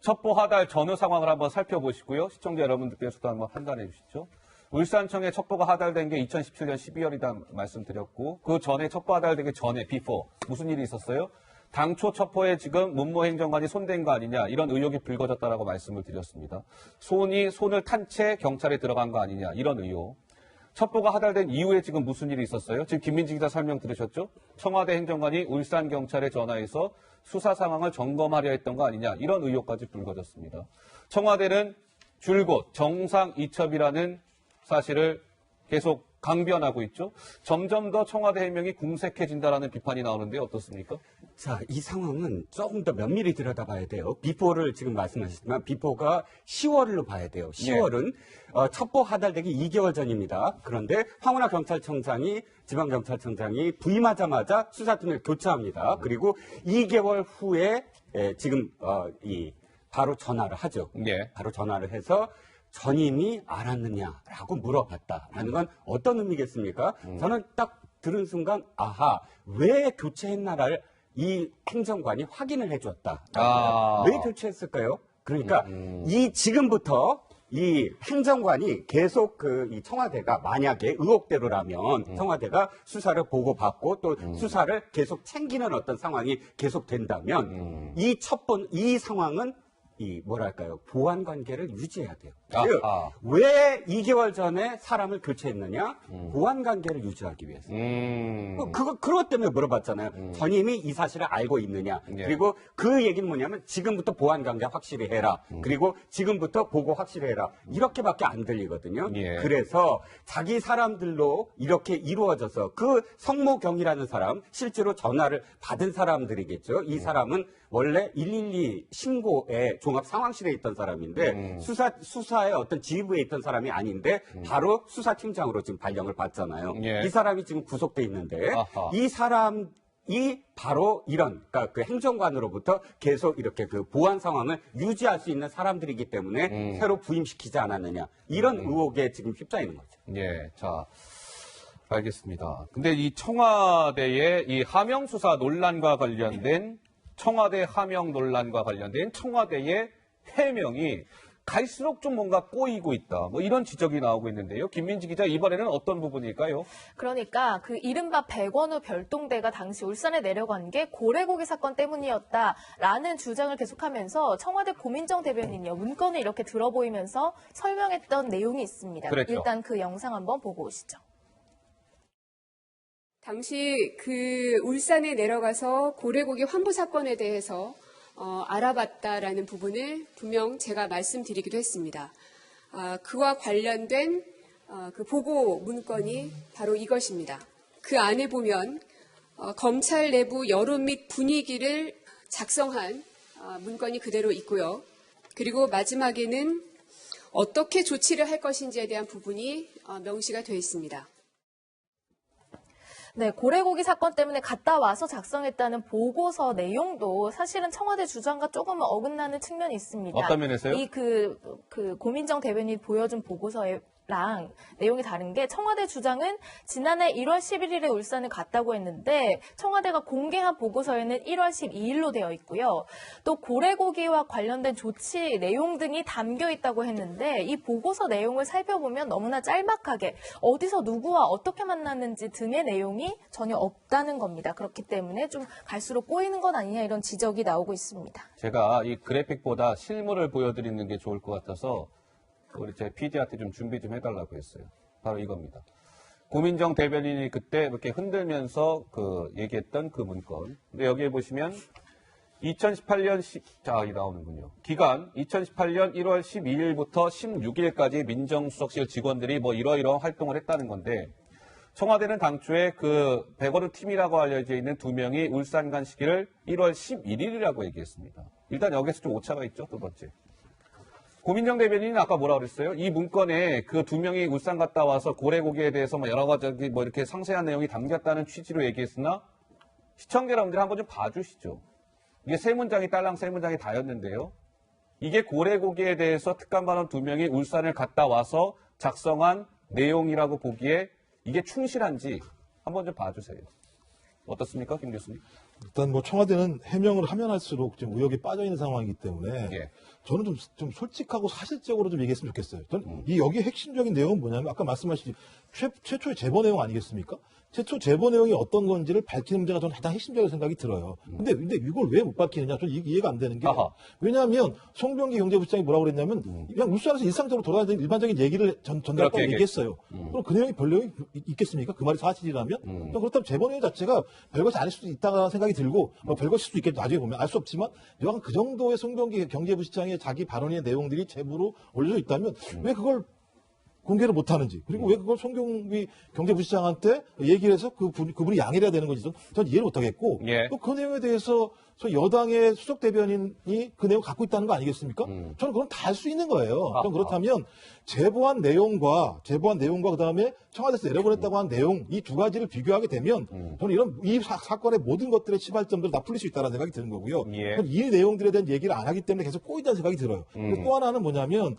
첩보 하달 전후 상황을 한번 살펴보시고요. 시청자 여러분들께서도 한번 판단해 주시죠. 울산청에 첩보가 하달된 게 2017년 12월이다 말씀드렸고, 그 전에 첩보 하달되기 전에 비포 무슨 일이 있었어요? 당초 첩보에 지금 문무 행정관이 손댄 거 아니냐, 이런 의혹이 불거졌다라고 말씀을 드렸습니다. 손을 탄 채 경찰에 들어간 거 아니냐, 이런 의혹. 첩보가 하달된 이후에 지금 무슨 일이 있었어요? 지금 김민지 기자 설명 들으셨죠? 청와대 행정관이 울산경찰에 전화해서 수사 상황을 점검하려 했던 거 아니냐, 이런 의혹까지 불거졌습니다. 청와대는 줄곧 정상 이첩이라는 사실을 계속 강변하고 있죠. 점점 더 청와대 해명이 궁색해진다라는 비판이 나오는데 어떻습니까? 자, 이 상황은 조금 더 면밀히 들여다봐야 돼요. 비포를 지금 말씀하셨지만 비포가 10월로 봐야 돼요. 10월은 첩보 하달되기 2개월 전입니다. 그런데 황운하 경찰청장이 지방경찰청장이 부임하자마자 수사팀을 교체합니다. 그리고 2개월 후에 지금 바로 전화를 하죠. 예. 바로 전화를 해서 전임이 알았느냐라고 물어봤다라는 건 어떤 의미겠습니까? 저는 딱 들은 순간 아하, 왜 교체했나를 이 행정관이 확인을 해줬다. 왜 교체했을까요? 그러니까 지금부터 이 행정관이 계속 이 청와대가 만약에 의혹대로라면 청와대가 수사를 보고받고 또 수사를 계속 챙기는 어떤 상황이 계속 된다면 이 상황은 보완 관계를 유지해야 돼요. 즉, 왜 2개월 전에 사람을 교체했느냐? 보완 관계를 유지하기 위해서. 그것 때문에 물어봤잖아요. 전임이 이 사실을 알고 있느냐? 예. 그리고 그 얘기는 뭐냐면 지금부터 보완 관계 확실히 해라. 그리고 지금부터 보고 확실히 해라. 이렇게밖에 안 들리거든요. 예. 그래서 자기 사람들로 이렇게 이루어져서 그 성모경이라는 사람, 실제로 전화를 받은 사람들이겠죠. 이 사람은 원래 112 신고에 종합 상황실에 있던 사람인데 수사의 어떤 지휘부에 있던 사람이 아닌데 바로 수사팀장으로 지금 발령을 받잖아요. 예. 이 사람이 지금 구속돼 있는데 아하. 이 사람이 바로 그러니까 그 행정관으로부터 계속 이렇게 그 보안 상황을 유지할 수 있는 사람들이기 때문에 새로 부임시키지 않았느냐, 이런 의혹에 지금 휩싸이는 거죠. 예, 자, 알겠습니다. 근데 이 청와대의 이 하명 수사 논란과 관련된 청와대 하명 논란과 관련된 청와대의 해명이 갈수록 좀 뭔가 꼬이고 있다, 뭐 이런 지적이 나오고 있는데요. 김민지 기자, 이번에는 어떤 부분일까요? 그러니까 그 이른바 백원우 별동대가 당시 울산에 내려간 게 고래고기 사건 때문이었다라는 주장을 계속하면서 청와대 고민정 대변인이요, 문건을 이렇게 들어보이면서 설명했던 내용이 있습니다. 그랬죠. 일단 그 영상 한번 보고 오시죠. 당시 그 울산에 내려가서 고래고기 환부 사건에 대해서 알아봤다라는 부분을 분명 제가 말씀드리기도 했습니다. 그와 관련된 그 보고 문건이 바로 이것입니다. 그 안에 보면 검찰 내부 여론 및 분위기를 작성한 문건이 그대로 있고요. 그리고 마지막에는 어떻게 조치를 할 것인지에 대한 부분이 명시가 되어 있습니다. 네, 고래고기 사건 때문에 갔다 와서 작성했다는 보고서 내용도 사실은 청와대 주장과 조금 어긋나는 측면이 있습니다. 어떤 면에서요? 이 그 고민정 대변인이 보여준 보고서에 랑 내용이 다른 게 청와대 주장은 지난해 1월 11일에 울산을 갔다고 했는데 청와대가 공개한 보고서에는 1월 12일로 되어 있고요. 또 고래고기와 관련된 조치 내용 등이 담겨 있다고 했는데 이 보고서 내용을 살펴보면 너무나 짤막하게 어디서 누구와 어떻게 만났는지 등의 내용이 전혀 없다는 겁니다. 그렇기 때문에 좀 갈수록 꼬이는 것 아니냐 이런 지적이 나오고 있습니다. 제가 이 그래픽보다 실물을 보여드리는 게 좋을 것 같아서 우리 제 PD한테 좀 준비 좀 해달라고 했어요. 바로 이겁니다. 고민정 대변인이 그때 이렇게 흔들면서 얘기했던 그 문건. 근데 여기에 보시면 2018년 이 나오는군요. 기간 2018년 1월 12일부터 16일까지 민정수석실 직원들이 뭐 이러이러한 활동을 했다는 건데 청와대는 당초에 그 백어르 팀이라고 알려져 있는 2명이 울산 간 시기를 1월 11일이라고 얘기했습니다. 일단 여기서 좀 오차가 있죠, 두 번째. 고민정 대변인은 아까 뭐라 그랬어요? 이 문건에 그 2명이 울산 갔다 와서 고래고기에 대해서 뭐 여러 가지 뭐 이렇게 상세한 내용이 담겼다는 취지로 얘기했으나 시청자 여러분들이 한번 좀 봐주시죠. 이게 세 문장이 딸랑 세 문장이 다였는데요. 이게 고래고기에 대해서 특감반원 2명이 울산을 갔다 와서 작성한 내용이라고 보기에 이게 충실한지 한번 좀 봐주세요. 어떻습니까, 김 교수님? 일단 뭐 청와대는 해명을 하면 할수록 지금 의혹이 빠져 있는 상황이기 때문에 예. 저는 좀 솔직하고 사실적으로 좀 얘기했으면 좋겠어요. 저는 이 여기 핵심적인 내용은 뭐냐면 아까 말씀하신 최초의 제보 내용 아니겠습니까? 최초 제보 내용이 어떤 건지를 밝히는 문제가 저는 가장 핵심적인 생각이 들어요. 근데 이걸 왜 못 밝히느냐? 저는 이해가 안 되는 게 아하. 왜냐하면 송병기 경제부시장이 뭐라고 그랬냐면 그냥 울산에서 일상적으로 돌아다니는 일반적인 얘기를 전달했다고 그렇게 얘기했어요. 그럼 그 내용이 별 내용이 있겠습니까? 그 말이 사실이라면? 그렇다면 제보 내용 자체가 별것이 아닐 수도 있다는 생각이 들고 뭐 별것일 수도 있겠죠. 나중에 보면 알 수 없지만 여하간 그 정도의 송병기 경제부시장의 자기 발언의 내용들이 제보로 올려져 있다면 왜 그걸 공개를 못 하는지, 그리고 왜 그걸 송병기 경제부시장한테 얘기를 해서 그분이 양해를 해야 되는 건지 전 이해를 못 하겠고, 예. 또 그 내용에 대해서 여당의 수석 대변인이 그 내용을 갖고 있다는 거 아니겠습니까? 저는 그건 다 할 수 있는 거예요. 그럼 그렇다면 제보한 내용과 그다음에 청와대에서 내려보냈다고 한 내용 이 두 가지를 비교하게 되면 저는 이 사건의 모든 것들의 시발점들 다 풀릴 수 있다는 생각이 드는 거고요. 예. 이 내용들에 대한 얘기를 안 하기 때문에 계속 꼬이다는 생각이 들어요. 그리고 또 하나는 뭐냐면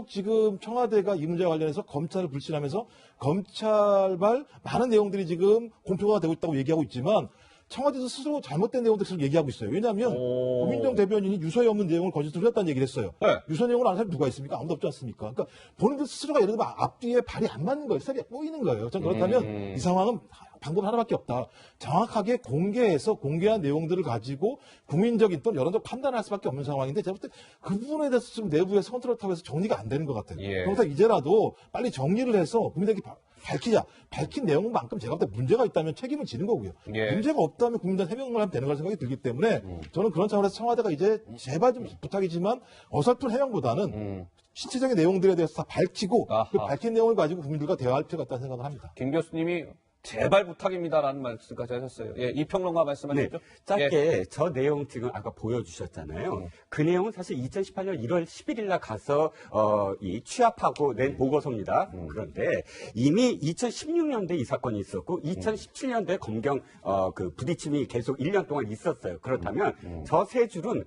지금 청와대가 이 문제와 관련해서 검찰을 불신하면서 검찰발 많은 내용들이 지금 공표가 되고 있다고 얘기하고 있지만 청와대에서 스스로 잘못된 내용들 계속 얘기하고 있어요. 왜냐하면 고민정 대변인이 유서에 없는 내용을 거짓으로 흘렸다는 얘기를 했어요. 네. 유서 내용을 아는 사람이 누가 있습니까? 아무도 없지 않습니까? 그러니까 본인들 스스로가 예를 들면 앞뒤에 발이 안 맞는 거예요. 셀이 꼬이는 거예요. 전 그렇다면 이 상황은 방법 하나밖에 없다. 정확하게 공개한 내용들을 가지고 국민적인 또는 여론적 판단을 할 수밖에 없는 상황인데 제가 볼 때 그 부분에 대해서 좀 내부에서 컨트롤 타워에서 정리가 안 되는 것 같아요. 예. 그래서 이제라도 빨리 정리를 해서 국민들에게 밝히자. 밝힌 내용만큼 제가 볼 때 문제가 있다면 책임을 지는 거고요. 예. 문제가 없다면 국민들 해명을 하면 되는 걸 생각이 들기 때문에 저는 그런 차원에서 청와대가 이제 제발 좀 부탁이지만 어설픈 해명보다는 실체적인 내용들에 대해서 다 밝히고 아하. 그 밝힌 내용을 가지고 국민들과 대화할 필요가 있다는 생각을 합니다. 김 교수님이 제발 부탁입니다라는 말씀까지 하셨어요. 예, 이 평론가 말씀하셨죠? 네, 짧게 저 내용 지금 아까 보여주셨잖아요. 그 내용은 사실 2018년 1월 11일 날 가서 이 취합하고 낸 보고서입니다. 그런데 이미 2016년도에 이 사건이 있었고 2017년도에 검경 그 부딪힘이 계속 1년 동안 있었어요. 그렇다면 저 세 줄은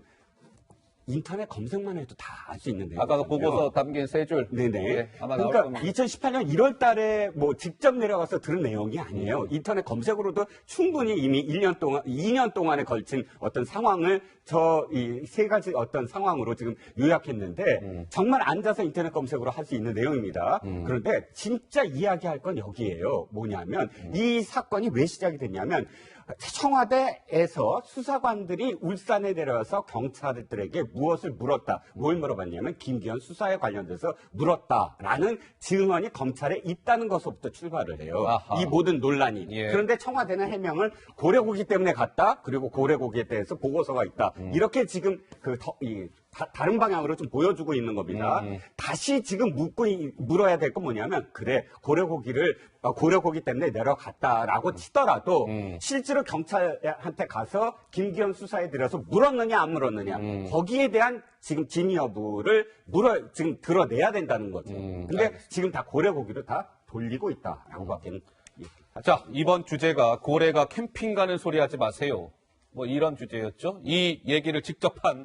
인터넷 검색만 해도 다 알 수 있는데요. 아까 그 보고서 담긴 세 줄. 네네. 예, 아마 나올 그러니까 겁니다. 2018년 1월 달에 뭐 직접 내려가서 들은 내용이 아니에요. 인터넷 검색으로도 충분히 이미 2년 동안에 걸친 어떤 상황을 이 세 가지 어떤 상황으로 지금 요약했는데 정말 앉아서 인터넷 검색으로 할 수 있는 내용입니다. 그런데 진짜 이야기할 건 여기에요. 뭐냐면 이 사건이 왜 시작이 됐냐면 청와대에서 수사관들이 울산에 내려와서 경찰들에게 무엇을 물었다. 뭘 물어봤냐면 김기현 수사에 관련돼서 물었다라는 증언이 검찰에 있다는 것부터 출발을 해요. 아하. 이 모든 논란이. 예. 그런데 청와대는 해명을 고래고기 때문에 갔다. 그리고 고래고기에 대해서 보고서가 있다. 이렇게 지금 다른 방향으로 좀 보여주고 있는 겁니다. 다시 지금 물어야 될 건 뭐냐면 그래 고래고기 때문에 내려갔다라고 치더라도 실제로 경찰한테 가서 김기현 수사에 들여서 물었느냐 안 물었느냐 거기에 대한 지금 진위 여부를 지금 드러내야 된다는 거죠. 근데 지금 다 고래고기로 다 돌리고 있다라고 밖에는. 자, 이번 주제가 고래가 캠핑 가는 소리 하지 마세요. 뭐 이런 주제였죠. 이 얘기를 직접 한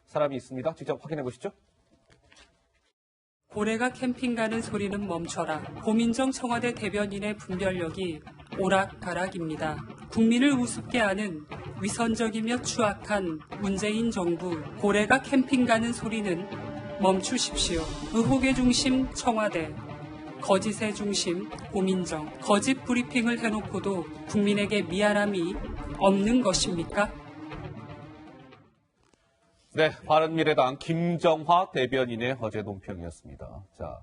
사람이 있습니다. 직접 확인해 보시죠. 고래가 캠핑 가는 소리는 멈춰라. 고민정 청와대 대변인의 분별력이 오락가락입니다. 국민을 우습게 하는 위선적이며 추악한 문재인 정부. 고래가 캠핑 가는 소리는 멈추십시오. 의혹의 중심 청와대, 거짓의 중심 고민정. 거짓 브리핑을 해놓고도 국민에게 미안함이 없는 것입니까? 네, 바른미래당 김정화 대변인의 어제 논평이었습니다. 자,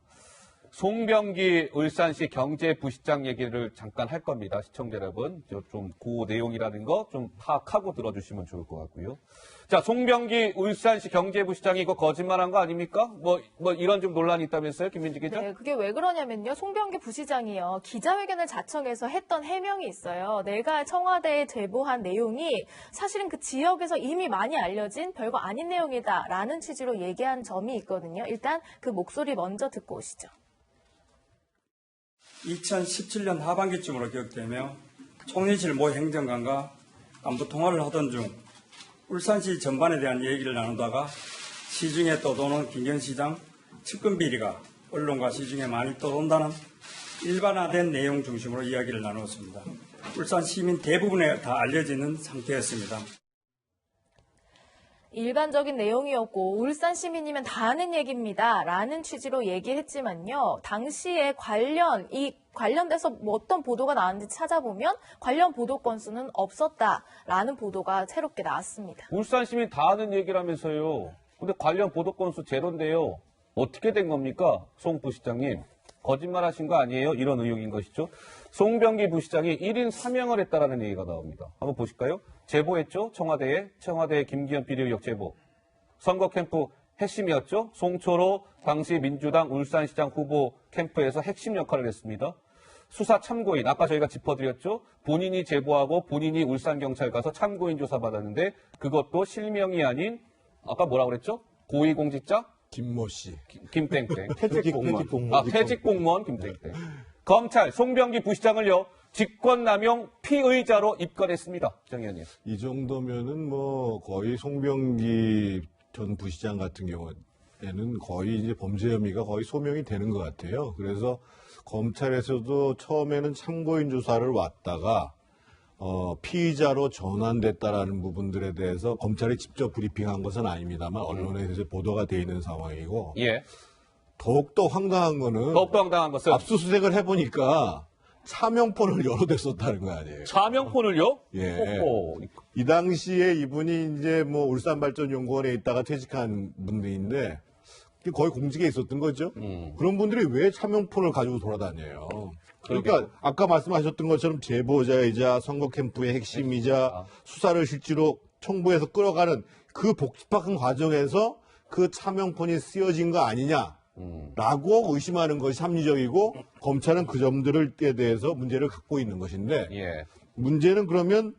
송병기 울산시 경제부시장 얘기를 잠깐 할 겁니다. 시청자 여러분, 좀 그 내용이라는 거 좀 파악하고 들어주시면 좋을 것 같고요. 자, 송병기 울산시 경제부시장이 이거 거짓말한 거 아닙니까? 뭐 이런 좀 논란이 있다면서요, 김민지 기자? 네, 그게 왜 그러냐면요. 송병기 부시장이요. 기자회견을 자청해서 했던 해명이 있어요. 내가 청와대에 제보한 내용이 사실은 그 지역에서 이미 많이 알려진 별거 아닌 내용이다라는 취지로 얘기한 점이 있거든요. 일단 그 목소리 먼저 듣고 오시죠. 2017년 하반기쯤으로 기억되며 총리실 모 행정관과 안부 통화를 하던 중 울산시 전반에 대한 얘기를 나누다가 시중에 떠도는 김경시장 측근 비리가 언론과 시중에 많이 떠돈다는 일반화된 내용 중심으로 이야기를 나누었습니다. 울산 시민 대부분에 다 알려지는 상태였습니다. 일반적인 내용이었고 울산 시민이면 다 아는 얘기입니다. 라는 취지로 얘기했지만요. 당시에 관련돼서 뭐 어떤 보도가 나왔는지 찾아보면 관련 보도 건수는 없었다라는 보도가 새롭게 나왔습니다. 울산 시민 다 아는 얘기라면서요. 근데 관련 보도 건수 제로인데요. 어떻게 된 겁니까? 송 부시장님. 거짓말 하신 거 아니에요? 이런 의혹인 것이죠. 송병기 부시장이 1인 사명을 했다라는 얘기가 나옵니다. 한번 보실까요? 제보했죠? 청와대에 김기현 비리 의혹 제보. 선거 캠프 핵심이었죠? 송초로 당시 민주당 울산시장 후보 캠프에서 핵심 역할을 했습니다. 수사 참고인, 아까 저희가 짚어드렸죠? 본인이 제보하고 본인이 울산경찰 가서 참고인 조사받았는데 그것도 실명이 아닌 아까 뭐라 그랬죠? 고위공직자? 김모 씨. 김땡땡. 퇴직 공무원. 퇴직 공무원 김땡땡. 검찰 송병기 부시장을요. 직권남용 피의자로 입건했습니다. 정 의원님. 이 정도면은 뭐 거의 송병기 전 부시장 같은 경우에는 거의 이제 범죄 혐의가 거의 소명이 되는 것 같아요. 그래서 검찰에서도 처음에는 참고인 조사를 왔다가 피의자로 전환됐다라는 부분들에 대해서 검찰이 직접 브리핑한 것은 아닙니다만 언론에서 보도가 돼 있는 상황이고 예. 더욱더 황당한 것은 압수수색을 해보니까 차명폰을 여러 대 썼다는 거 아니에요. 차명폰을요? 예. 호호. 이 당시에 이분이 이제 뭐 울산발전연구원에 있다가 퇴직한 분들인데 거의 공직에 있었던 거죠. 그런 분들이 왜 차명폰을 가지고 돌아다녀요. 그러니까 아까 말씀하셨던 것처럼 제보자이자 선거 캠프의 핵심이자 수사를 실제로 청부에서 끌어가는 그 복잡한 과정에서 그 차명폰이 쓰여진 거 아니냐라고 의심하는 것이 합리적이고 검찰은 그 점들에 대해서 문제를 갖고 있는 것인데 예. 문제는 그러면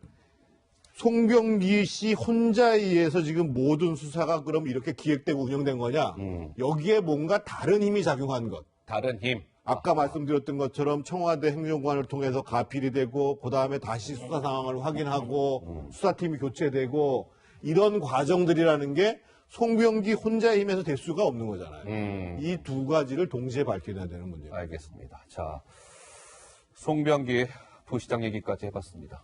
송병기 씨 혼자에 의해서 지금 모든 수사가 그럼 이렇게 기획되고 운영된 거냐? 여기에 뭔가 다른 힘이 작용한 것. 다른 힘. 아까 말씀드렸던 것처럼 청와대 행정관을 통해서 가필이 되고 그다음에 다시 수사 상황을 확인하고 수사팀이 교체되고 이런 과정들이라는 게 송병기 혼자의 힘에서 될 수가 없는 거잖아요. 이 두 가지를 동시에 밝혀야 되는 문제입니다. 알겠습니다. 자, 송병기 부시장 얘기까지 해봤습니다.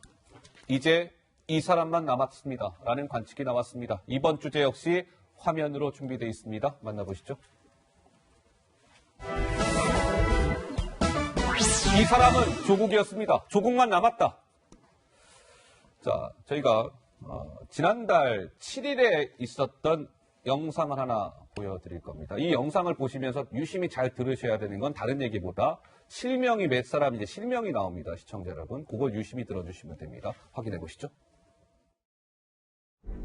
이제 이 사람만 남았습니다. 라는 관측이 나왔습니다. 이번 주제 역시 화면으로 준비되어 있습니다. 만나보시죠. 이 사람은 조국이었습니다. 조국만 남았다. 자, 저희가 지난달 7일에 있었던 영상을 하나 보여드릴 겁니다. 이 영상을 보시면서 유심히 잘 들으셔야 되는 건 다른 얘기보다 실명이 몇 사람 이제 실명이 나옵니다. 시청자 여러분. 그걸 유심히 들어주시면 됩니다. 확인해 보시죠.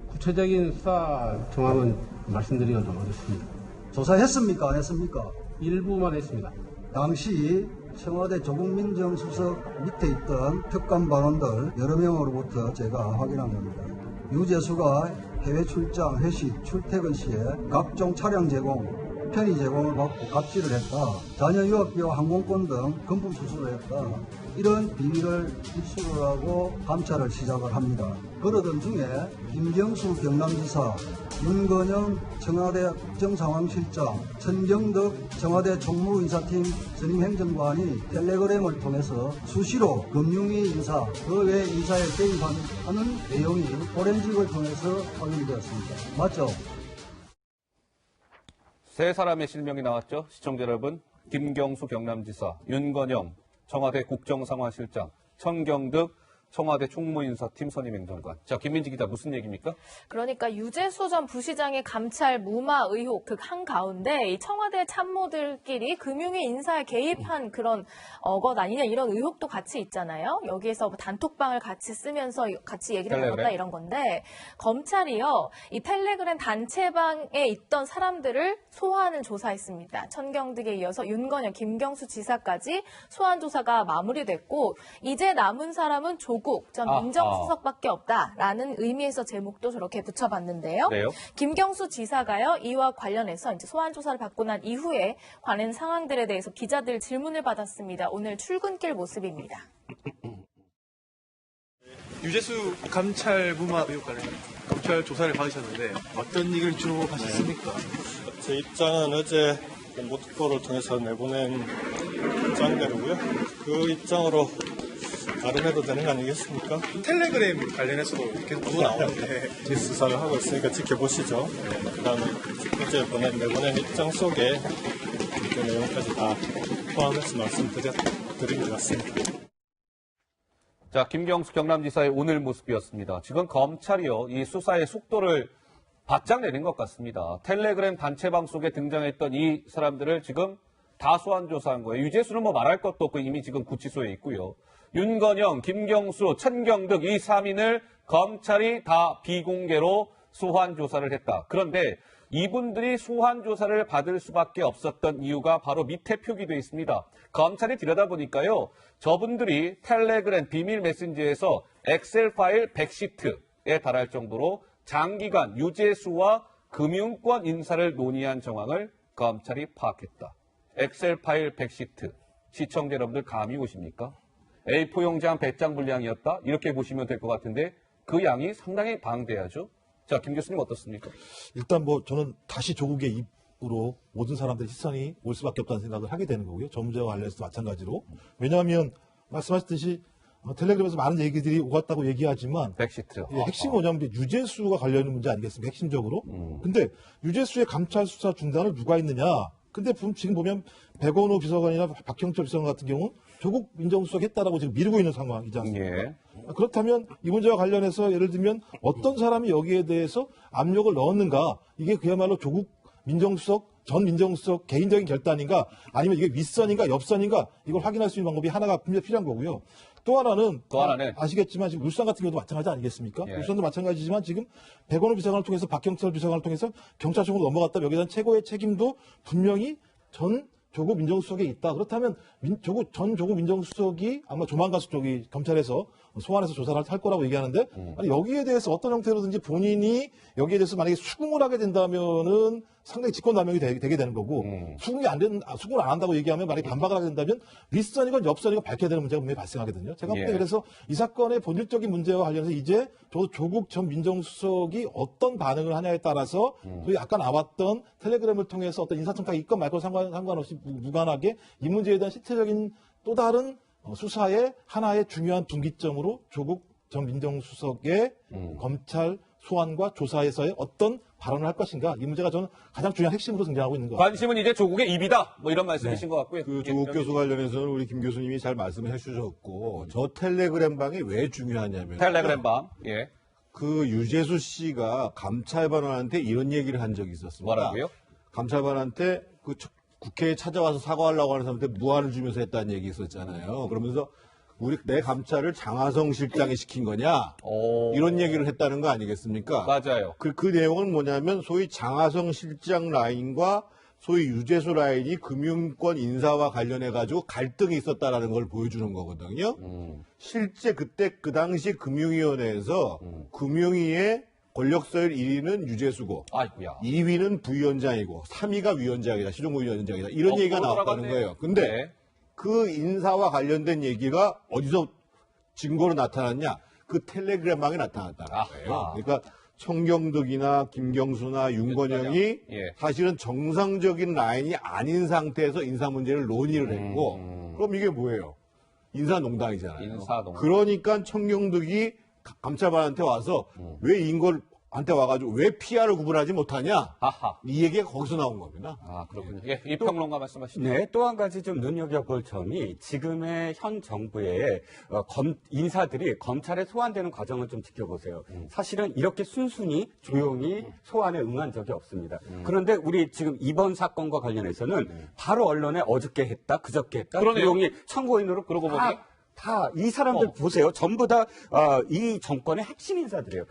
구체적인 수사 정황은 말씀드리기가 좀 어렵습니다. 조사했습니까? 안 했습니까? 일부만 했습니다. 당시 청와대 조국민정 수석 밑에 있던 특감반원들 여러 명으로부터 제가 확인한 겁니다. 유재수가 해외 출장, 회식, 출퇴근 시에 각종 차량 제공, 편의 제공을 받고 갑질을 했다. 자녀 유학비와 항공권 등 금품 수수를 했다. 이런 비밀을 입수를 하고 감찰을 시작을 합니다. 그러던 중에 김경수 경남지사, 윤건영 청와대 국정상황실장, 천경덕 청와대 총무인사팀 전임행정관이 텔레그램을 통해서 수시로 금융위 인사, 그 외 인사에 개입하는 내용이 오렌지를 통해서 확인되었습니다. 맞죠? 세 사람의 실명이 나왔죠. 시청자 여러분, 김경수 경남지사, 윤건영 청와대 국정상황실장, 천경득 청와대 총무인사팀 선임행정관. 자, 김민지 기자 무슨 얘기입니까? 그러니까 유재수 전 부시장의 감찰 무마 의혹 그 한가운데 이 청와대 참모들끼리 금융위 인사에 개입한 그런 것 아니냐 이런 의혹도 같이 있잖아요. 여기에서 뭐 단톡방을 같이 쓰면서 같이 얘기를 나눴다 이런 건데 검찰이요. 이 텔레그램 단체방에 있던 사람들을 소환을 조사했습니다. 천경득에 이어서 윤건영, 김경수 지사까지 소환 조사가 마무리됐고 이제 남은 사람은 조국 전 민정수석밖에 없다라는 의미에서 제목도 저렇게 붙여봤는데요. 그래요? 김경수 지사가요. 이와 관련해서 이제 소환 조사를 받고 난 이후에 관련 상황들에 대해서 기자들 질문을 받았습니다. 오늘 출근길 모습입니다. 유재수 감찰 무마 의혹 관련 검찰 조사를 받으셨는데 어떤 얘기를 주로 하셨습니까? 제 입장은 어제 모토코를 통해서 내보낸 입장대로고요. 그 입장으로 발언해도 되는 거 아니겠습니까? 텔레그램 관련해서도 계속 보도 나오는데 수사를 하고 있으니까 지켜보시죠. 그다음에 어제 내보낸 입장 속에 그 내용까지 다 포함해서 말씀드린 것 같습니다. 자, 김경수 경남지사의 오늘 모습이었습니다. 지금 검찰이요, 이 수사의 속도를 바짝 내린 것 같습니다. 텔레그램 단체방 속에 등장했던 이 사람들을 지금 다 소환 조사한 거예요. 유재수는 뭐 말할 것도 없고 이미 지금 구치소에 있고요. 윤건영, 김경수, 천경득 이 3인을 검찰이 다 비공개로 소환 조사를 했다. 그런데 이분들이 소환 조사를 받을 수밖에 없었던 이유가 바로 밑에 표기되어 있습니다. 검찰이 들여다보니까요. 저분들이 텔레그램 비밀 메신저에서 엑셀 파일 100시트에 달할 정도로 장기간 유재수와 금융권 인사를 논의한 정황을 검찰이 파악했다. 엑셀 파일 100시트. 시청자 여러분들 감이 오십니까? A4 용지 한 100장 분량이었다? 이렇게 보시면 될 것 같은데 그 양이 상당히 방대하죠? 자, 김 교수님 어떻습니까? 일단 뭐 저는 다시 조국의 입으로 모든 사람들의 시선이 올 수밖에 없다는 생각을 하게 되는 거고요. 저 문제와 관련해서도 마찬가지로. 왜냐하면 말씀하셨듯이 텔레그램에서 많은 얘기들이 오갔다고 얘기하지만 100시트. 예, 핵심이 뭐냐면 유재수가 관련된 문제 아니겠습니까? 핵심적으로. 근데 유재수의 감찰 수사 중단을 누가 했느냐? 근데 지금 보면 백원호 비서관이나 박형철 비서관 같은 경우 조국 민정수석 했다라고 지금 미루고 있는 상황이지 않습니까? 예. 그렇다면 이 문제와 관련해서 예를 들면 어떤 사람이 여기에 대해서 압력을 넣었는가? 이게 그야말로 조국 민정수석, 전 민정수석 개인적인 결단인가? 아니면 이게 윗선인가 옆선인가? 이걸 확인할 수 있는 방법이 하나가 분명히 필요한 거고요. 또 하나는 아시겠지만 지금 울산 같은 경우도 마찬가지 아니겠습니까? 예. 울산도 마찬가지지만 지금 백원호 비서관을 통해서 박형철 비서관을 통해서 경찰청으로 넘어갔다 여기에 대한 최고의 책임도 분명히 전 조국 민정수석에 있다. 그렇다면 전 조국 민정수석이 아마 조만간 저기 검찰에서 소환해서 조사를 할 거라고 얘기하는데 아니 여기에 대해서 어떤 형태로든지 본인이 여기에 대해서 만약에 수긍을 하게 된다면은 상당히 직권남용이 되게 되는 거고 수긍을 안 한다고 얘기하면 만약에 반박을 하게 된다면 윗선이건 옆선이건 밝혀야 되는 문제가 분명히 발생하거든요. 제가 볼 때 그래서 이 사건의 본질적인 문제와 관련해서 이제 조국 전 민정수석이 어떤 반응을 하냐에 따라서 소위 아까 나왔던 텔레그램을 통해서 어떤 인사청탁이 있건 말건 상관없이 무관하게 이 문제에 대한 실체적인 또 다른 수사의 하나의 중요한 분기점으로 조국 전 민정수석의 검찰 소환과 조사에서의 어떤 발언을 할 것인가 이 문제가 저는 가장 중요한 핵심으로 등장하고 있는 것 같아요. 관심은 이제 조국의 입이다. 뭐 이런 말씀이신 것 같고요. 그 조국 교수 관련해서는 우리 김 교수님이 잘 말씀을 해주셨고 저 텔레그램 방이 왜 중요하냐면 텔레그램 방. 예. 그 유재수 씨가 감찰반원한테 이런 얘기를 한 적이 있었습니다. 뭐라고요? 감찰반한테 그 국회에 찾아와서 사과하려고 하는 사람한테 무안을 주면서 했다는 얘기 있었잖아요. 그러면서 내 감찰을 장하성 실장이 시킨 거냐? 이런 얘기를 했다는 거 아니겠습니까? 맞아요. 그 내용은 뭐냐면 소위 장하성 실장 라인과 소위 유재수 라인이 금융권 인사와 관련해가지고 갈등이 있었다라는 걸 보여주는 거거든요. 실제 그때 그 당시 금융위원회에서 금융위의 권력서열 1위는 유재수고 아이고야. 2위는 부위원장이고 3위가 위원장이다. 시정부위원장이다. 이런 얘기가 나왔다는 거예요. 근데 그 인사와 관련된 얘기가 어디서 증거로 나타났냐? 그 텔레그램방에 나타났다는 거예요. 그러니까 청경득이나 김경수나 윤건영이 예. 사실은 정상적인 라인이 아닌 상태에서 인사 문제를 논의를 했고 그럼 이게 뭐예요? 인사농단이잖아요. 인사농단. 그러니까 청경득이 감찰반한테 와서 왜 인걸한테 와가지고 왜 PR을 구분하지 못하냐? 아하. 이 얘기가 거기서 나온 겁니다. 아, 그렇군요. 예, 이 평론가 말씀하시죠. 네, 또 한 가지 좀 눈여겨볼 점이 지금의 현 정부의 인사들이 검찰에 소환되는 과정을 좀 지켜보세요. 사실은 이렇게 순순히 조용히 소환에 응한 적이 없습니다. 그런데 우리 지금 이번 사건과 관련해서는 바로 언론에 어저께 했다, 그저께 했다, 그러네요. 조용히 참고인으로 그러고 보니 다 이 사람들 보세요. 전부 다 이 정권의 핵심 인사들이에요.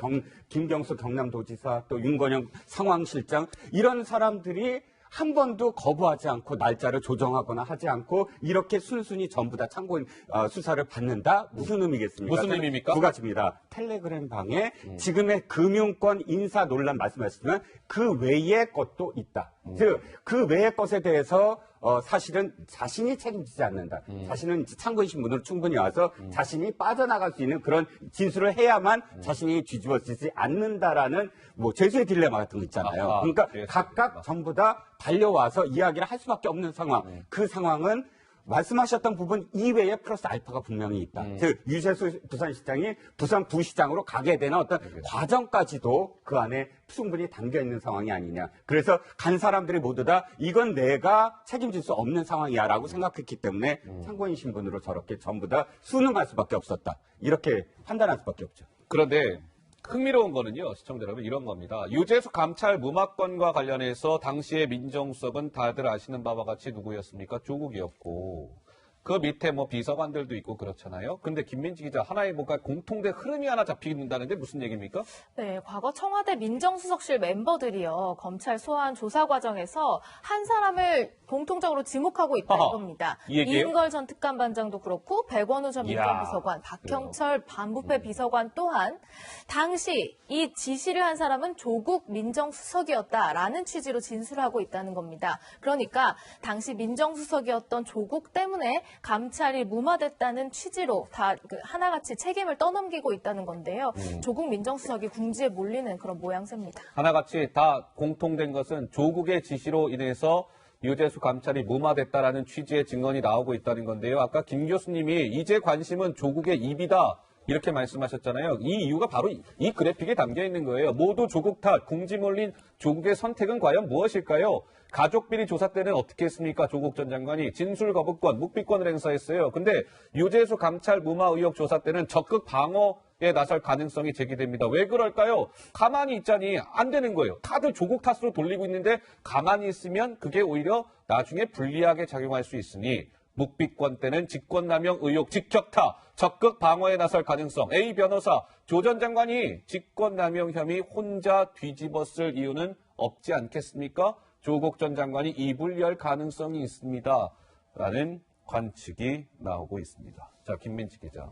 김경수 경남도지사, 또 윤건영 상황실장 이런 사람들이 한 번도 거부하지 않고 날짜를 조정하거나 하지 않고 이렇게 순순히 전부 다 참고인 수사를 받는다? 무슨 의미겠습니까? 무슨 의미입니까? 두 가지입니다. 텔레그램 방에 지금의 금융권 인사 논란 말씀하셨지만 그 외의 것도 있다. 즉, 그 외의 것에 대해서 사실은 자신이 책임지지 않는다. 자신은 참고인 신분으로 충분히 와서 자신이 빠져나갈 수 있는 그런 진술을 해야만 자신이 뒤집어지지 않는다라는 뭐 죄수의 딜레마 같은 거 있잖아요. 아하, 그러니까 예, 각각 전부 다 달려와서 이야기를 할 수밖에 없는 상황. 그 상황은 말씀하셨던 부분 이외에 플러스 알파가 분명히 있다. 즉 유재수 부산시장이 부산 부시장으로 가게 되는 어떤 과정까지도 그 안에 충분히 담겨 있는 상황이 아니냐. 그래서 간 사람들이 모두 다 이건 내가 책임질 수 없는 상황이야라고 생각했기 때문에 참고인 신분으로 저렇게 전부 다 순응할 수밖에 없었다. 이렇게 판단할 수밖에 없죠. 그런데 흥미로운 거는요, 시청자 여러분, 이런 겁니다. 유재수 감찰 무마건과 관련해서 당시의 민정수석은 다들 아시는 바와 같이 누구였습니까? 조국이었고, 그 밑에 뭐 비서관들도 있고 그렇잖아요. 근데 김민지 기자, 하나의 뭔가 공통된 흐름이 하나 잡히는다는데 무슨 얘기입니까? 네, 과거 청와대 민정수석실 멤버들이요, 검찰 소환 조사 과정에서 한 사람을 공통적으로 지목하고 있다 이겁니다. 이 얘기예요? 이인걸 전 특감반장도 그렇고 백원우 전 이야, 민정비서관, 박형철 반부패 비서관 또한 당시 이 지시를 한 사람은 조국 민정수석이었다라는 취지로 진술하고 있다는 겁니다. 그러니까 당시 민정수석이었던 조국 때문에 감찰이 무마됐다는 취지로 다 하나같이 책임을 떠넘기고 있다는 건데요. 조국 민정수석이 궁지에 몰리는 그런 모양새입니다. 하나같이 다 공통된 것은 조국의 지시로 인해서 유재수 감찰이 무마됐다라는 취지의 증언이 나오고 있다는 건데요. 아까 김 교수님이 이제 관심은 조국의 입이다. 이렇게 말씀하셨잖아요. 이 이유가 바로 이 그래픽에 담겨 있는 거예요. 모두 조국 탓, 궁지 몰린 조국의 선택은 과연 무엇일까요? 가족비리 조사 때는 어떻게 했습니까? 조국 전 장관이 진술 거부권, 묵비권을 행사했어요. 근데 유재수 감찰 무마 의혹 조사 때는 적극 방어에 나설 가능성이 제기됩니다. 왜 그럴까요? 가만히 있자니 안 되는 거예요. 다들 조국 탓으로 돌리고 있는데 가만히 있으면 그게 오히려 나중에 불리하게 작용할 수 있으니 묵비권 때는 직권남용 의혹 직격타, 적극 방어에 나설 가능성. A 변호사, 조 전 장관이 직권남용 혐의 혼자 뒤집었을 이유는 없지 않겠습니까? 조국 전 장관이 입을 열 가능성이 있습니다. 라는 관측이 나오고 있습니다. 자, 김민지 기자.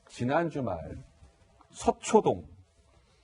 지난 주말 서초동,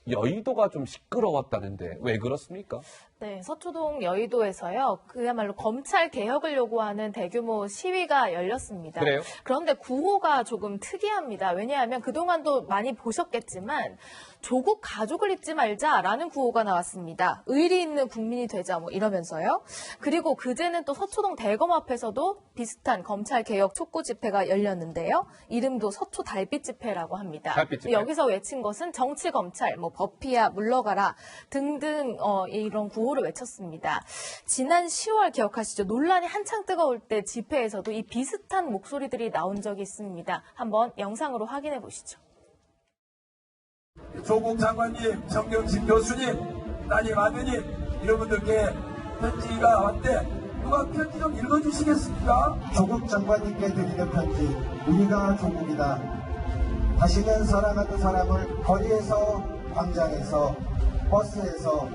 여의도가 좀 시끄러웠다는데 왜 그렇습니까? 네, 서초동 여의도에서요, 그야말로 검찰 개혁을 요구하는 대규모 시위가 열렸습니다. 그래요? 그런데 구호가 조금 특이합니다. 왜냐하면 그동안도 많이 보셨겠지만 조국 가족을 잊지 말자라는 구호가 나왔습니다. 의리 있는 국민이 되자 뭐 이러면서요. 그리고 그제는 또 서초동 대검 앞에서도 비슷한 검찰 개혁 촉구 집회가 열렸는데요. 이름도 서초 달빛 집회라고 합니다. 달빛 집회. 여기서 외친 것은 정치 검찰, 뭐 법피야 물러가라 등등 이런 구호를 외쳤습니다. 지난 10월 기억하시죠? 논란이 한창 뜨거울 때 집회에서도 이 비슷한 목소리들이 나온 적이 있습니다. 한번 영상으로 확인해 보시죠. 조국 장관님, 정경심 교수님, 따님 아드님, 이런 분들께 편지가 왔대. 누가 편지 좀 읽어주시겠습니까? 조국 장관님께 드리는 편지. 우리가 조국이다. 다시는 사랑하는 사람을 거리에서, 광장에서, 버스에서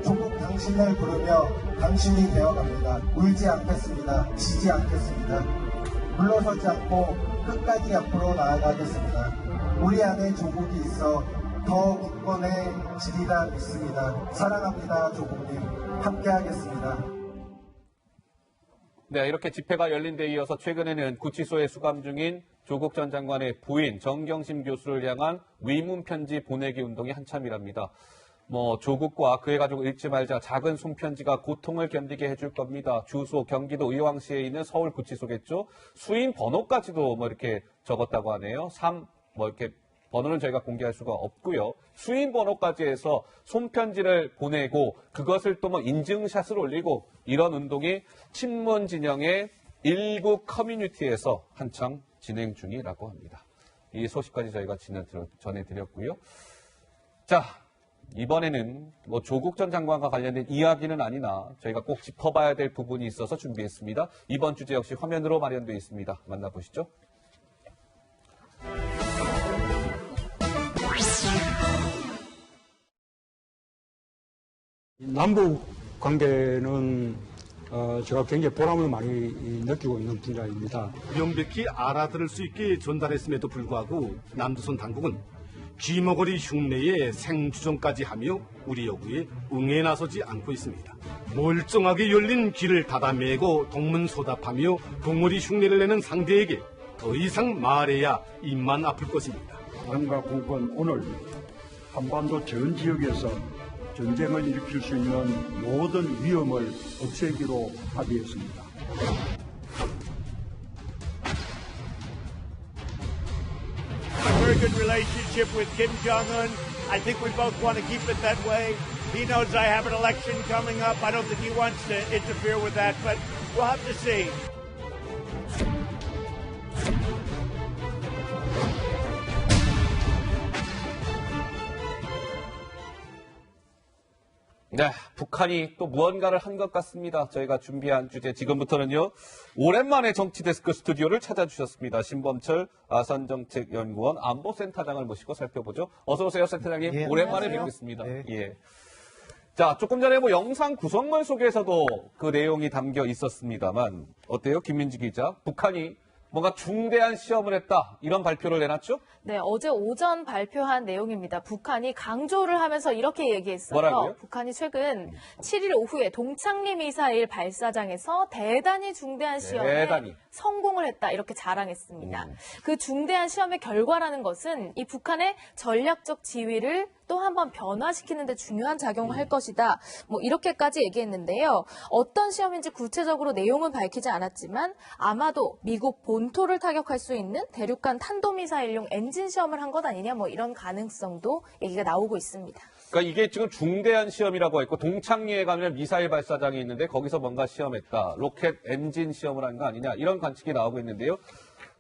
조국 당신을 부르며 당신이 되어갑니다. 울지 않겠습니다. 지지 않겠습니다. 물러서지 않고 끝까지 앞으로 나아가겠습니다. 우리 안에 조국이 있어 더 굳건해지리라 믿습니다. 사랑합니다, 조국님. 함께하겠습니다. 네, 이렇게 집회가 열린 데 이어서 최근에는 구치소에 수감 중인 조국 전 장관의 부인 정경심 교수를 향한 위문 편지 보내기 운동이 한참이랍니다. 조국과 그의 가족을 잃지 말자. 작은 손편지가 고통을 견디게 해줄 겁니다. 주소 경기도 의왕시에 있는 서울구치소겠죠. 수인 번호까지도 이렇게 적었다고 하네요. 이렇게 번호는 저희가 공개할 수가 없고요. 수인 번호까지 해서 손편지를 보내고 그것을 또 인증샷을 올리고 이런 운동이 친문 진영의 일부 커뮤니티에서 한창 진행 중이라고 합니다. 이 소식까지 저희가 전해드렸고요. 자, 이번에는 조국 전 장관과 관련된 이야기는 아니나 저희가 꼭 짚어봐야 될 부분이 있어서 준비했습니다. 이번 주제 역시 화면으로 마련되어 있습니다. 만나보시죠. 남북 관계는 제가 굉장히 보람을 많이 느끼고 있는 분야입니다. 명백히 알아들을 수 있게 전달했음에도 불구하고 남조선 당국은 귀머거리 흉내에 생주정까지 하며 우리 요구에 응해 나서지 않고 있습니다. 멀쩡하게 열린 귀를 닫아매고 동문소답하며 벙어리 흉내를 내는 상대에게 더 이상 말해야 입만 아플 것입니다. 당과 국은 오늘 한반도 전 지역에서 전쟁을 일으킬 수 있는 모든 위험을 없애기로 합의했습니다. A very good relationship with Kim Jong-un. I think we both want to keep it that way. He knows I have an election coming up. I don't think he wants to interfere with that, but we'll have to see. 네, 북한이 또 무언가를 한 것 같습니다. 저희가 준비한 주제 지금부터는요. 오랜만에 정치데스크 스튜디오를 찾아주셨습니다. 신범철 아산정책연구원 안보센터장을 모시고 살펴보죠. 어서 오세요, 센터장님. 예, 오랜만에 안녕하세요. 뵙겠습니다. 네. 예. 자, 조금 전에 영상 구성물 속에서도 그 내용이 담겨 있었습니다만 어때요, 김민지 기자? 북한이 뭔가 중대한 시험을 했다, 이런 발표를 내놨죠? 네, 어제 오전 발표한 내용입니다. 북한이 강조를 하면서 이렇게 얘기했어요. 뭐라고요? 북한이 최근 7일 오후에 동창리 미사일 발사장에서 대단히 중대한 시험에 성공을 했다, 이렇게 자랑했습니다. 그 중대한 시험의 결과라는 것은 이 북한의 전략적 지위를 또 한 번 변화시키는 데 중요한 작용을 할 것이다. 이렇게까지 얘기했는데요. 어떤 시험인지 구체적으로 내용은 밝히지 않았지만 아마도 미국 본토를 타격할 수 있는 대륙간 탄도미사일용 엔진 시험을 한 것 아니냐, 이런 가능성도 얘기가 나오고 있습니다. 그러니까 이게 지금 중대한 시험이라고 했고, 동창리에 가면 미사일 발사장이 있는데 거기서 뭔가 시험했다, 로켓 엔진 시험을 한 거 아니냐, 이런 관측이 나오고 있는데요.